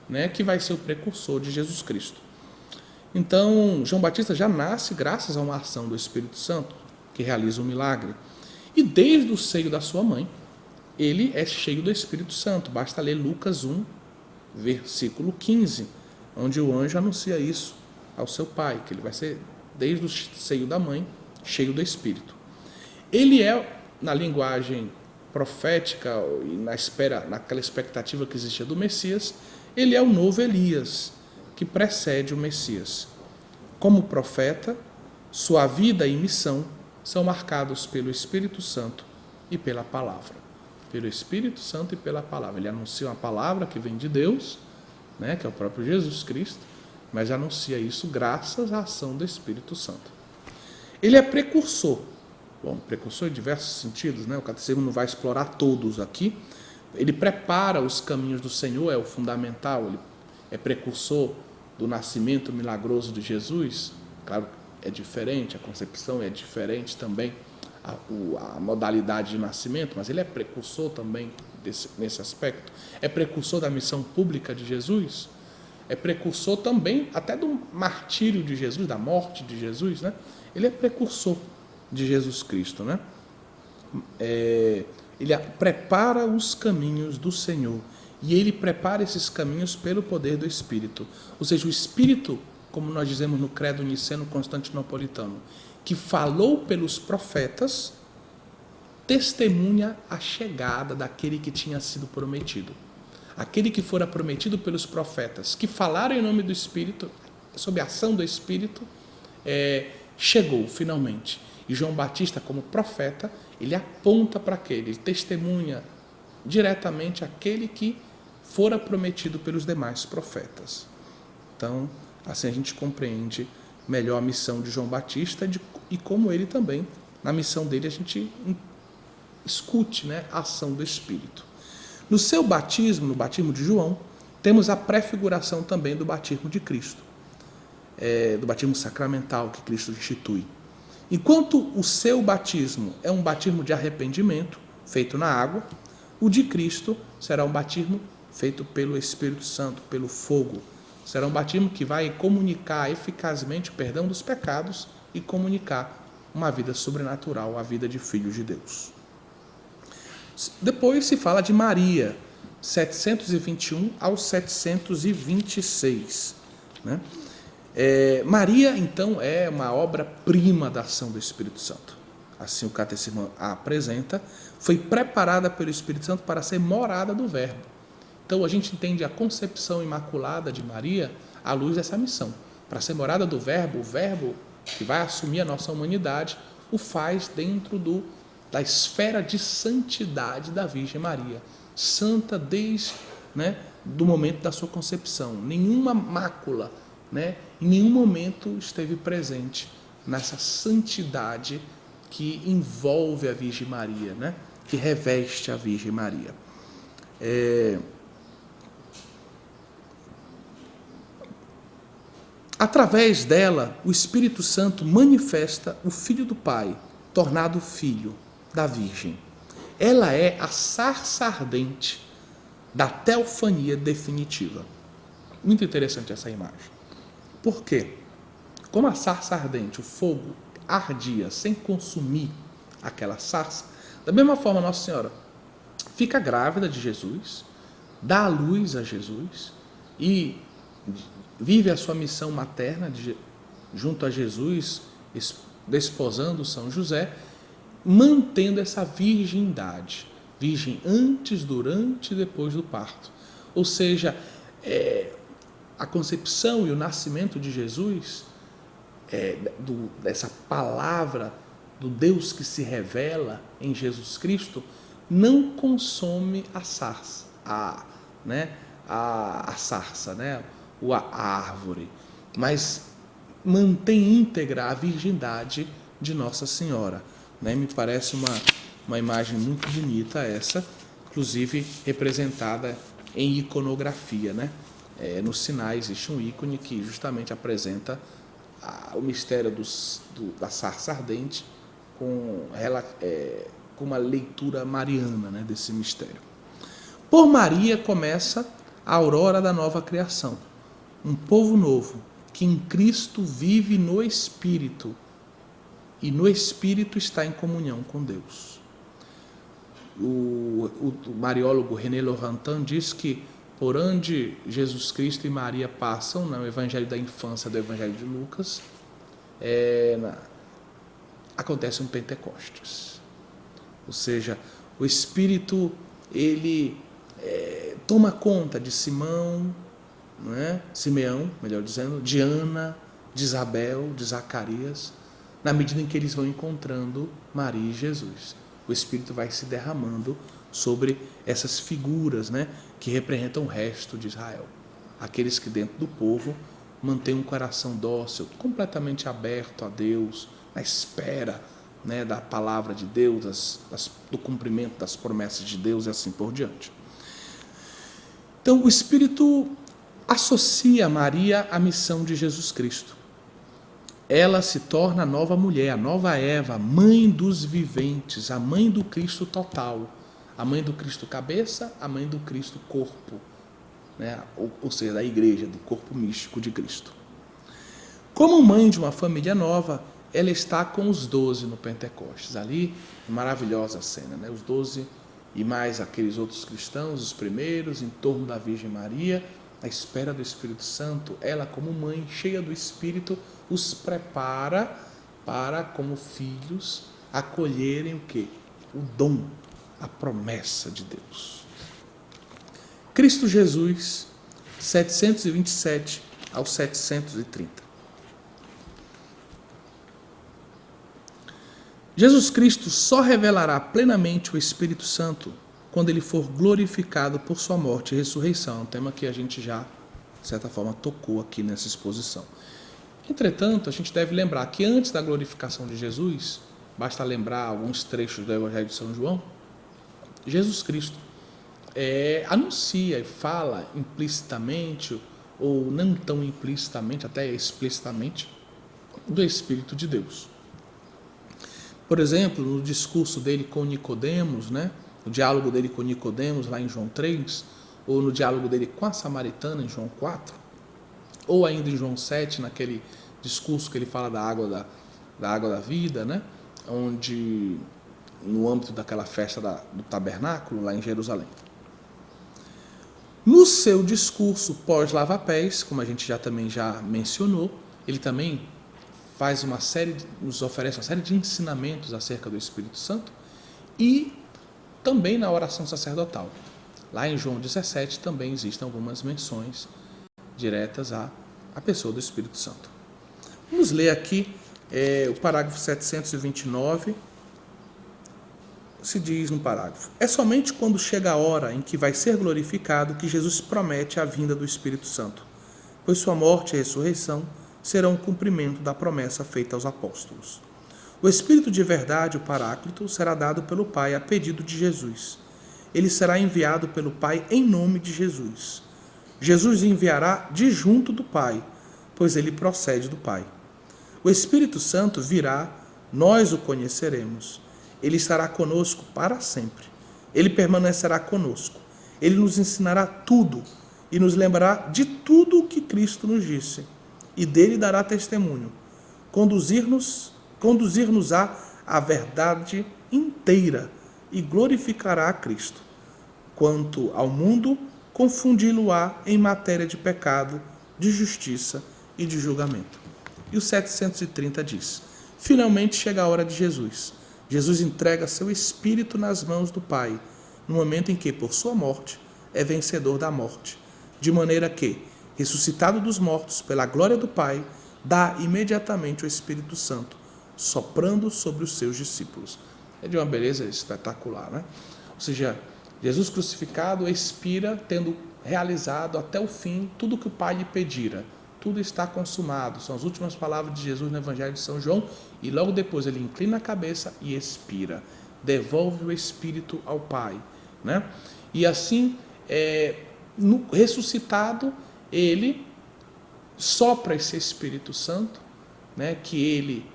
né, que vai ser o precursor de Jesus Cristo. Então, João Batista já nasce graças a uma ação do Espírito Santo, que realiza um milagre. E desde o seio da sua mãe, ele é cheio do Espírito Santo. Basta ler Lucas 1, versículo 15, onde o anjo anuncia isso ao seu pai, que ele vai ser, desde o seio da mãe, cheio do Espírito. Ele é, na linguagem profética e naquela expectativa que existia do Messias, ele é o novo Elias, que precede o Messias. Como profeta, sua vida e missão são marcados pelo Espírito Santo e pela palavra. Pelo Espírito Santo e pela palavra. Ele anuncia uma palavra que vem de Deus, né, que é o próprio Jesus Cristo, mas anuncia isso graças à ação do Espírito Santo. Ele é precursor. Bom, precursor em diversos sentidos, né? O Catecismo não vai explorar todos aqui. Ele prepara os caminhos do Senhor, é o fundamental. Ele é precursor do nascimento milagroso de Jesus. Claro, é diferente, a concepção é diferente também, a modalidade de nascimento, mas ele é precursor também nesse aspecto. É precursor da missão pública de Jesus. é precursor também até do martírio de Jesus, da morte de Jesus, né? Ele é precursor de Jesus Cristo, né? Ele prepara os caminhos do Senhor, e ele prepara esses caminhos pelo poder do Espírito. Ou seja, o Espírito, como nós dizemos no credo niceno-constantinopolitano, que falou pelos profetas, testemunha a chegada daquele que tinha sido prometido. Aquele que fora prometido pelos profetas, que falaram em nome do Espírito, sob a ação do Espírito, chegou finalmente. E João Batista, como profeta, ele aponta para aquele, ele testemunha diretamente aquele que fora prometido pelos demais profetas. Então, assim a gente compreende melhor a missão de João Batista e como ele também, na missão dele, a gente escute, né, a ação do Espírito. No seu batismo, no batismo de João, temos a prefiguração também do batismo de Cristo, do batismo sacramental que Cristo institui. Enquanto o seu batismo é um batismo de arrependimento, feito na água, o de Cristo será um batismo feito pelo Espírito Santo, pelo fogo. Será um batismo que vai comunicar eficazmente o perdão dos pecados e comunicar uma vida sobrenatural, a vida de filhos de Deus. Depois se fala de Maria, 721 ao 726. Né? Maria, então, é uma obra-prima da ação do Espírito Santo. Assim o Catecismo a apresenta. Foi preparada pelo Espírito Santo para ser morada do Verbo. Então, a gente entende a concepção imaculada de Maria à luz dessa missão. Para ser morada do Verbo, o Verbo que vai assumir a nossa humanidade, o faz dentro da esfera de santidade da Virgem Maria. Santa desde do momento da sua concepção. Nenhuma mácula, em nenhum momento esteve presente nessa santidade que envolve a Virgem Maria, que reveste a Virgem Maria. Através dela, o Espírito Santo manifesta o Filho do Pai, tornado filho da Virgem. Ela é a sarça ardente da teofania definitiva. Muito interessante essa imagem. Por quê? Como a sarça ardente, o fogo ardia sem consumir aquela sarça, da mesma forma Nossa Senhora fica grávida de Jesus, dá à luz a Jesus e vive a sua missão materna junto a Jesus, desposando São José, mantendo essa virgindade, virgem antes, durante e depois do parto. Ou seja, a concepção e o nascimento de Jesus, dessa palavra do Deus que se revela em Jesus Cristo, não consome a sarça, a sarça, a árvore, mas mantém íntegra a virgindade de Nossa Senhora. Me parece uma imagem muito bonita essa, inclusive representada em iconografia. Nos sinais existe um ícone que justamente apresenta o mistério da sarça ardente com uma leitura mariana, desse mistério. Por Maria começa a aurora da nova criação, um povo novo que em Cristo vive no Espírito e no Espírito está em comunhão com Deus. O mariólogo René Laurentin diz que por onde Jesus Cristo e Maria passam, no Evangelho da Infância do Evangelho de Lucas, acontece um Pentecostes. Ou seja, o Espírito, ele toma conta de Simeão, melhor dizendo, de Ana, de Isabel, de Zacarias, na medida em que eles vão encontrando Maria e Jesus. O Espírito vai se derramando sobre essas figuras, que representam o resto de Israel. Aqueles que dentro do povo mantêm um coração dócil, completamente aberto a Deus, na espera da palavra de Deus, do cumprimento das promessas de Deus e assim por diante. Então, o Espírito associa Maria à missão de Jesus Cristo. Ela se torna a nova mulher, a nova Eva, a mãe dos viventes, a mãe do Cristo total, a mãe do Cristo cabeça, a mãe do Cristo corpo, né? Ou seja, da igreja, do corpo místico de Cristo. Como mãe de uma família nova, ela está com os 12 no Pentecostes. Ali, maravilhosa cena, né? Os 12 e mais aqueles outros cristãos, os primeiros, em torno da Virgem Maria, à espera do Espírito Santo. Ela, como mãe, cheia do Espírito, os prepara para, como filhos, acolherem o quê? O dom, a promessa de Deus. Cristo Jesus, 727 ao 730. Jesus Cristo só revelará plenamente o Espírito Santo quando ele for glorificado por sua morte e ressurreição, um tema que a gente já, de certa forma, tocou aqui nessa exposição. Entretanto, a gente deve lembrar que antes da glorificação de Jesus, basta lembrar alguns trechos do Evangelho de São João, Jesus Cristo anuncia e fala implicitamente, ou não tão implicitamente, até explicitamente, do Espírito de Deus. Por exemplo, no discurso dele com Nicodemos, né? No diálogo dele com Nicodemos, lá em João 3, ou no diálogo dele com a samaritana, em João 4, ou ainda em João 7, naquele discurso que ele fala da água da vida, né? Onde, no âmbito daquela festa do tabernáculo, lá em Jerusalém. No seu discurso pós-lava-pés, como a gente também já mencionou, ele também nos oferece uma série de ensinamentos acerca do Espírito Santo e também na oração sacerdotal. Lá em João 17 também existem algumas menções diretas à pessoa do Espírito Santo. Vamos ler aqui o parágrafo 729. Se diz no parágrafo: é somente quando chega a hora em que vai ser glorificado que Jesus promete a vinda do Espírito Santo, pois sua morte e ressurreição serão o cumprimento da promessa feita aos apóstolos. O Espírito de verdade, o Paráclito, será dado pelo Pai a pedido de Jesus. Ele será enviado pelo Pai em nome de Jesus. Jesus enviará de junto do Pai, pois ele procede do Pai. O Espírito Santo virá, nós o conheceremos. Ele estará conosco para sempre. Ele permanecerá conosco. Ele nos ensinará tudo e nos lembrará de tudo o que Cristo nos disse. E dele dará testemunho, conduzir-nos-á à verdade inteira e glorificará a Cristo. Quanto ao mundo, confundi-lo-á em matéria de pecado, de justiça e de julgamento. E o 730 diz: finalmente chega a hora de Jesus. Jesus entrega seu Espírito nas mãos do Pai, no momento em que, por sua morte, é vencedor da morte, de maneira que, ressuscitado dos mortos pela glória do Pai, dá imediatamente o Espírito Santo, soprando sobre os seus discípulos. É de uma beleza espetacular, né? Ou seja, Jesus crucificado expira, tendo realizado até o fim tudo o que o Pai lhe pedira. Tudo está consumado. São as últimas palavras de Jesus no Evangelho de São João, e logo depois ele inclina a cabeça e expira. Devolve o Espírito ao Pai, né? E assim, ressuscitado, ele sopra esse Espírito Santo, né, que ele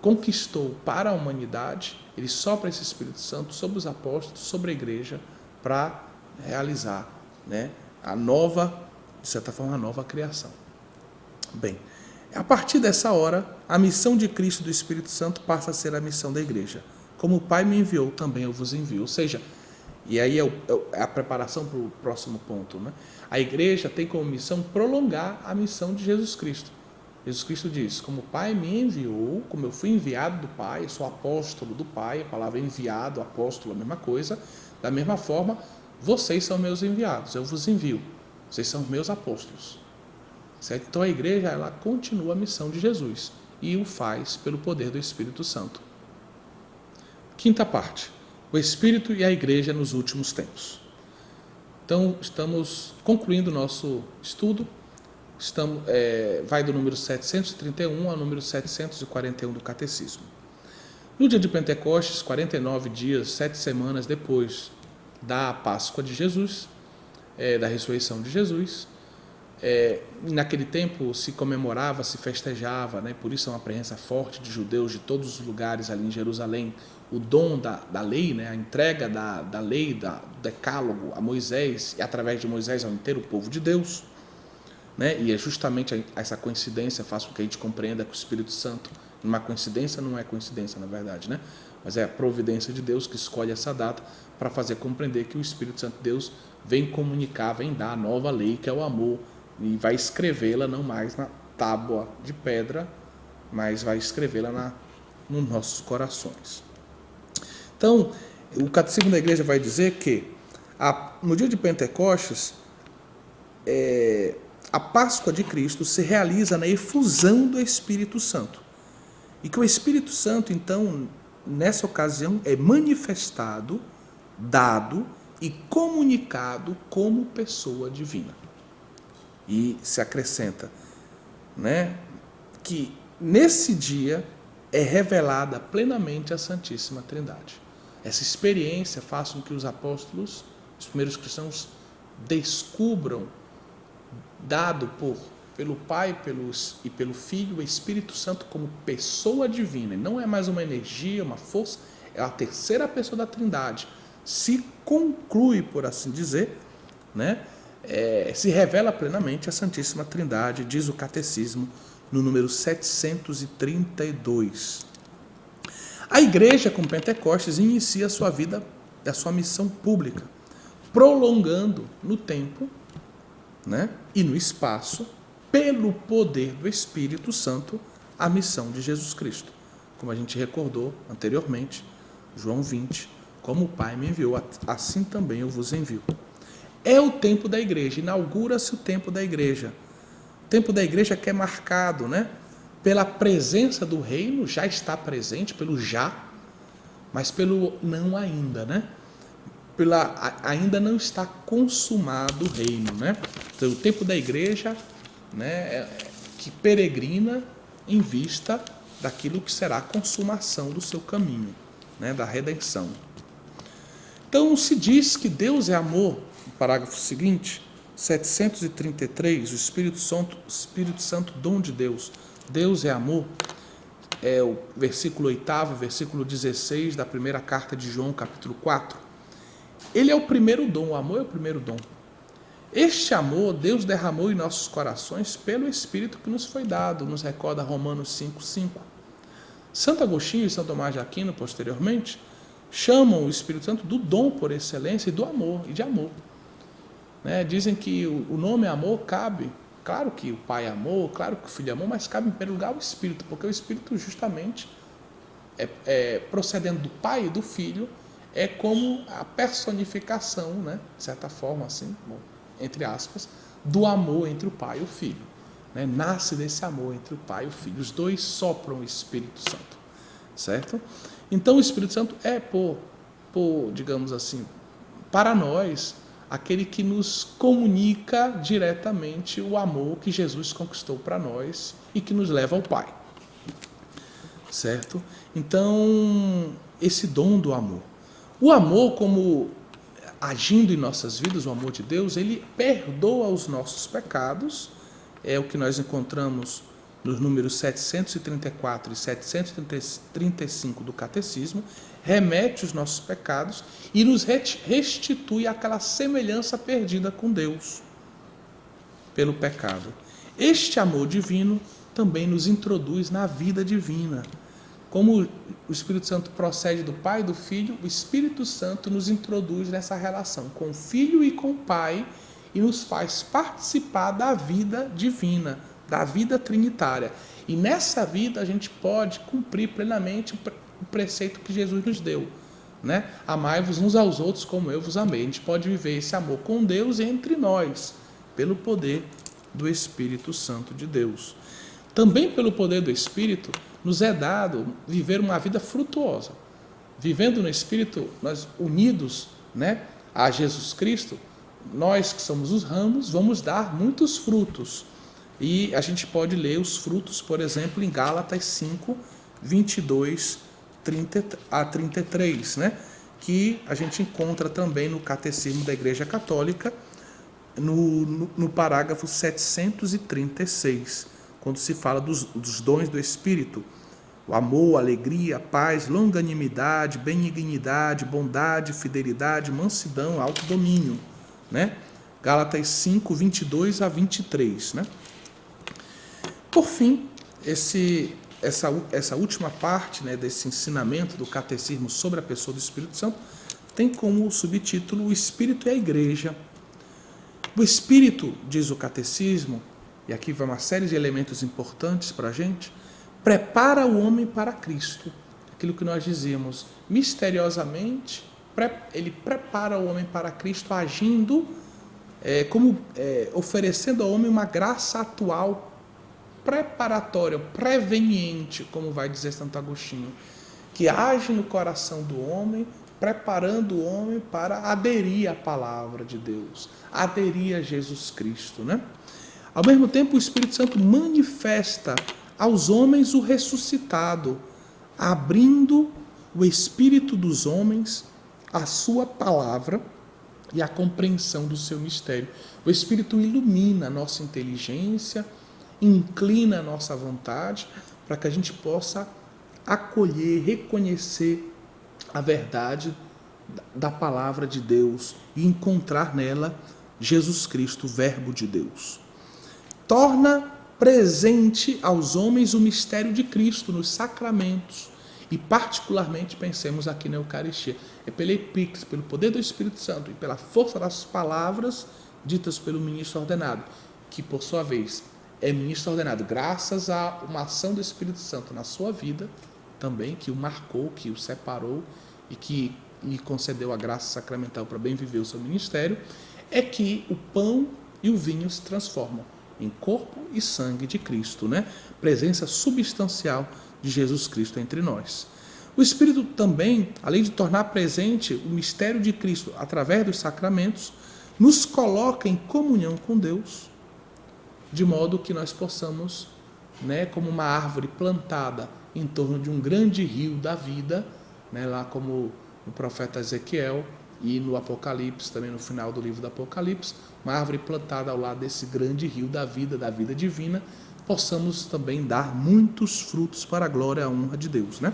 conquistou para a humanidade. Ele sopra esse Espírito Santo sobre os apóstolos, sobre a igreja, para realizar, né, a nova, de certa forma, a nova criação. Bem, a partir dessa hora, a missão de Cristo do Espírito Santo passa a ser a missão da igreja. Como o Pai me enviou, também eu vos envio. Ou seja, e aí é a preparação para o próximo ponto, né? A igreja tem como missão prolongar a missão de Jesus Cristo. Jesus Cristo diz: como o Pai me enviou, como eu fui enviado do Pai, eu sou apóstolo do Pai, a palavra enviado, apóstolo, a mesma coisa. Da mesma forma, vocês são meus enviados, eu vos envio. Vocês são meus apóstolos. Certo? Então a igreja, ela continua a missão de Jesus e o faz pelo poder do Espírito Santo. Quinta parte: o Espírito e a igreja nos últimos tempos. Então, estamos concluindo o nosso estudo. Vai do número 731 ao número 741 do Catecismo. No dia de Pentecostes, 49 dias, 7 semanas depois da Páscoa de Jesus, da ressurreição de Jesus, Naquele tempo se comemorava, se festejava, né? Por isso é uma presença forte de judeus de todos os lugares ali em Jerusalém, o dom da lei, né? A entrega da lei, do decálogo a Moisés, e através de Moisés ao inteiro povo de Deus. Né? E é justamente essa coincidência faz com que a gente compreenda que o Espírito Santo, uma coincidência não é coincidência na verdade, né? Mas é a providência de Deus que escolhe essa data para fazer compreender que o Espírito Santo de Deus vem comunicar, vem dar a nova lei, que é o amor, e vai escrevê-la não mais na tábua de pedra, mas vai escrevê-la nos nossos corações. Então, o Catecismo da Igreja vai dizer que no dia de Pentecostes, a Páscoa de Cristo se realiza na efusão do Espírito Santo. E que o Espírito Santo, então, nessa ocasião, é manifestado, dado e comunicado como pessoa divina. E se acrescenta, né, que nesse dia é revelada plenamente a Santíssima Trindade. Essa experiência faz com que os apóstolos, os primeiros cristãos, descubram, dado pelo Pai e pelo Filho, o Espírito Santo como pessoa divina. Não é mais uma energia, uma força, é a terceira pessoa da Trindade. Se conclui, por assim dizer, né? Se revela plenamente a Santíssima Trindade, diz o Catecismo, no número 732. A Igreja, com Pentecostes, inicia a sua vida, a sua missão pública, prolongando no tempo, né, e no espaço, pelo poder do Espírito Santo, a missão de Jesus Cristo. Como a gente recordou anteriormente, João 20, como o Pai me enviou, assim também eu vos envio. É o tempo da igreja, inaugura-se o tempo da igreja. O tempo da igreja que é marcado, né, pela presença do reino, já está presente, pelo já, mas pelo não ainda, né? Ainda não está consumado o reino, né? Então, o tempo da igreja, né, que peregrina em vista daquilo que será a consumação do seu caminho, né, da redenção. Então, se diz que Deus é amor, no parágrafo seguinte, 733, o Espírito Santo, dom de Deus. Deus é amor, é o versículo 8º, versículo 16 da primeira carta de João, capítulo 4. Ele é o primeiro dom, o amor é o primeiro dom. Este amor Deus derramou em nossos corações pelo Espírito que nos foi dado, nos recorda Romanos 5,5. Santo Agostinho e São Tomás de Aquino, posteriormente, chamam o Espírito Santo do dom por excelência e do amor, e de amor. Né? Dizem que o nome amor cabe, claro que o Pai amou, claro que o Filho amou, mas cabe em primeiro lugar o Espírito, porque o Espírito justamente, procedendo do Pai e do Filho, é como a personificação, né, de certa forma, assim, entre aspas, do amor entre o Pai e o Filho. Né? Nasce desse amor entre o Pai e o Filho. Os dois sopram o Espírito Santo. Certo? Então, o Espírito Santo é, digamos assim, para nós, aquele que nos comunica diretamente o amor que Jesus conquistou para nós e que nos leva ao Pai. Certo? Então, esse dom do amor. O amor, como agindo em nossas vidas, o amor de Deus, ele perdoa os nossos pecados, é o que nós encontramos nos números 734 e 735 do Catecismo, remete os nossos pecados e nos restitui aquela semelhança perdida com Deus pelo pecado. Este amor divino também nos introduz na vida divina. Como o Espírito Santo procede do Pai e do Filho, o Espírito Santo nos introduz nessa relação com o Filho e com o Pai e nos faz participar da vida divina, da vida trinitária. E nessa vida a gente pode cumprir plenamente o preceito que Jesus nos deu. Né? Amai-vos uns aos outros como eu vos amei. A gente pode viver esse amor com Deus e entre nós, pelo poder do Espírito Santo de Deus. Também pelo poder do Espírito, nos é dado viver uma vida frutuosa. Vivendo no Espírito, nós unidos, né, a Jesus Cristo, nós que somos os ramos, vamos dar muitos frutos. E a gente pode ler os frutos, por exemplo, em Gálatas 5, 22 a 33, né, que a gente encontra também no Catecismo da Igreja Católica, no parágrafo 736, quando se fala dos dons do Espírito: o amor, alegria, paz, longanimidade, benignidade, bondade, fidelidade, mansidão, autodomínio, né? Gálatas 5, 22 a 23, né? Por fim, essa última parte, né, desse ensinamento do catecismo sobre a pessoa do Espírito Santo tem como subtítulo: o Espírito e a Igreja. O Espírito, diz o catecismo, e aqui vai uma série de elementos importantes para a gente, prepara o homem para Cristo. Aquilo que nós dizíamos, misteriosamente, ele prepara o homem para Cristo, agindo, oferecendo ao homem uma graça atual, preparatória, preveniente, como vai dizer Santo Agostinho, que age no coração do homem, preparando o homem para aderir à palavra de Deus, aderir a Jesus Cristo, né? Ao mesmo tempo, o Espírito Santo manifesta aos homens o ressuscitado, abrindo o espírito dos homens à sua palavra e à compreensão do seu mistério. O Espírito ilumina a nossa inteligência, inclina a nossa vontade, para que a gente possa acolher, reconhecer a verdade da palavra de Deus e encontrar nela Jesus Cristo, o Verbo de Deus. Torna presente aos homens o mistério de Cristo nos sacramentos e particularmente pensemos aqui na Eucaristia. É pela epíclise, pelo poder do Espírito Santo e pela força das palavras ditas pelo ministro ordenado, que por sua vez é ministro ordenado graças a uma ação do Espírito Santo na sua vida também, que o marcou, que o separou e que lhe concedeu a graça sacramental para bem viver o seu ministério, é que o pão e o vinho se transformam em corpo e sangue de Cristo, né? Presença substancial de Jesus Cristo entre nós. O Espírito também, além de tornar presente o mistério de Cristo através dos sacramentos, nos coloca em comunhão com Deus, de modo que nós possamos, né, como uma árvore plantada em torno de um grande rio da vida, né, lá como no profeta Ezequiel e no Apocalipse, também no final do livro do Apocalipse, uma árvore plantada ao lado desse grande rio da vida divina, possamos também dar muitos frutos para a glória e a honra de Deus, né?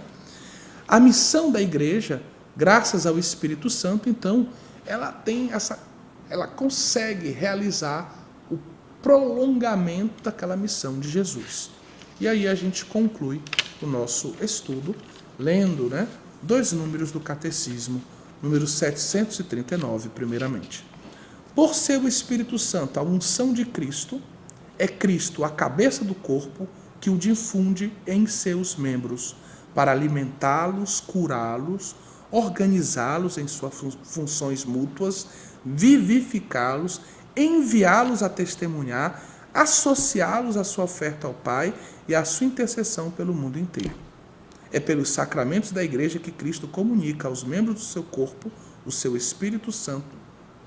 A missão da igreja, graças ao Espírito Santo, então, ela consegue realizar o prolongamento daquela missão de Jesus. E aí a gente conclui o nosso estudo lendo, né, 2 números do Catecismo, número 739, primeiramente. Por ser o Espírito Santo a unção de Cristo, é Cristo a cabeça do corpo que o difunde em seus membros, para alimentá-los, curá-los, organizá-los em suas funções mútuas, vivificá-los, enviá-los a testemunhar, associá-los à sua oferta ao Pai e à sua intercessão pelo mundo inteiro. É pelos sacramentos da Igreja que Cristo comunica aos membros do seu corpo o seu Espírito Santo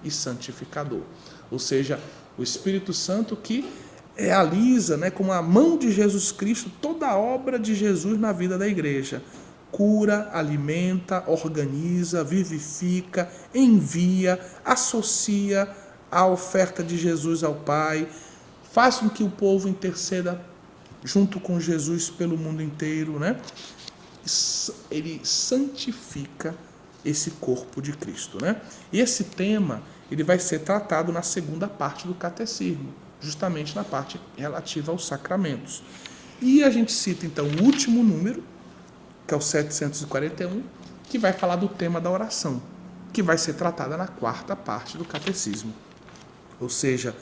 e santificador. Ou seja, o Espírito Santo que realiza, né, com a mão de Jesus Cristo, toda a obra de Jesus na vida da Igreja. Cura, alimenta, organiza, vivifica, envia, associa a oferta de Jesus ao Pai, faz com que o povo interceda junto com Jesus pelo mundo inteiro, né? Ele santifica esse corpo de Cristo, né? E esse tema ele vai ser tratado na segunda parte do catecismo, justamente na parte relativa aos sacramentos. E a gente cita então o último número, que é o 741, que vai falar do tema da oração, que vai ser tratada na quarta parte do catecismo. Ou seja,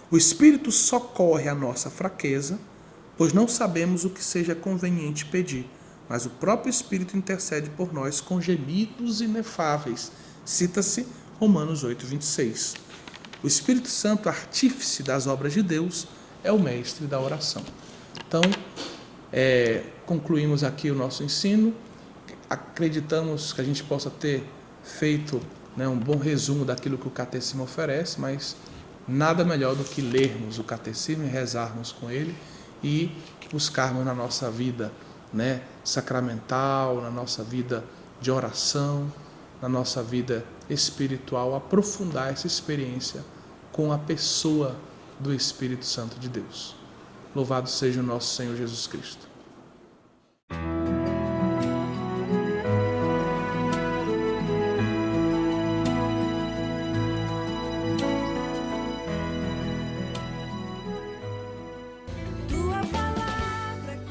o Espírito socorre a nossa fraqueza, pois não sabemos o que seja conveniente pedir, mas o próprio Espírito intercede por nós com gemidos inefáveis. Cita-se Romanos 8, 26. O Espírito Santo, artífice das obras de Deus, é o mestre da oração. Então, concluímos aqui o nosso ensino. Acreditamos que a gente possa ter feito, né, um bom resumo daquilo que o catecismo oferece, mas nada melhor do que lermos o catecismo e rezarmos com ele e buscarmos na nossa vida, né, sacramental, na nossa vida de oração, na nossa vida espiritual, aprofundar essa experiência com a pessoa do Espírito Santo de Deus. Louvado seja o nosso Senhor Jesus Cristo.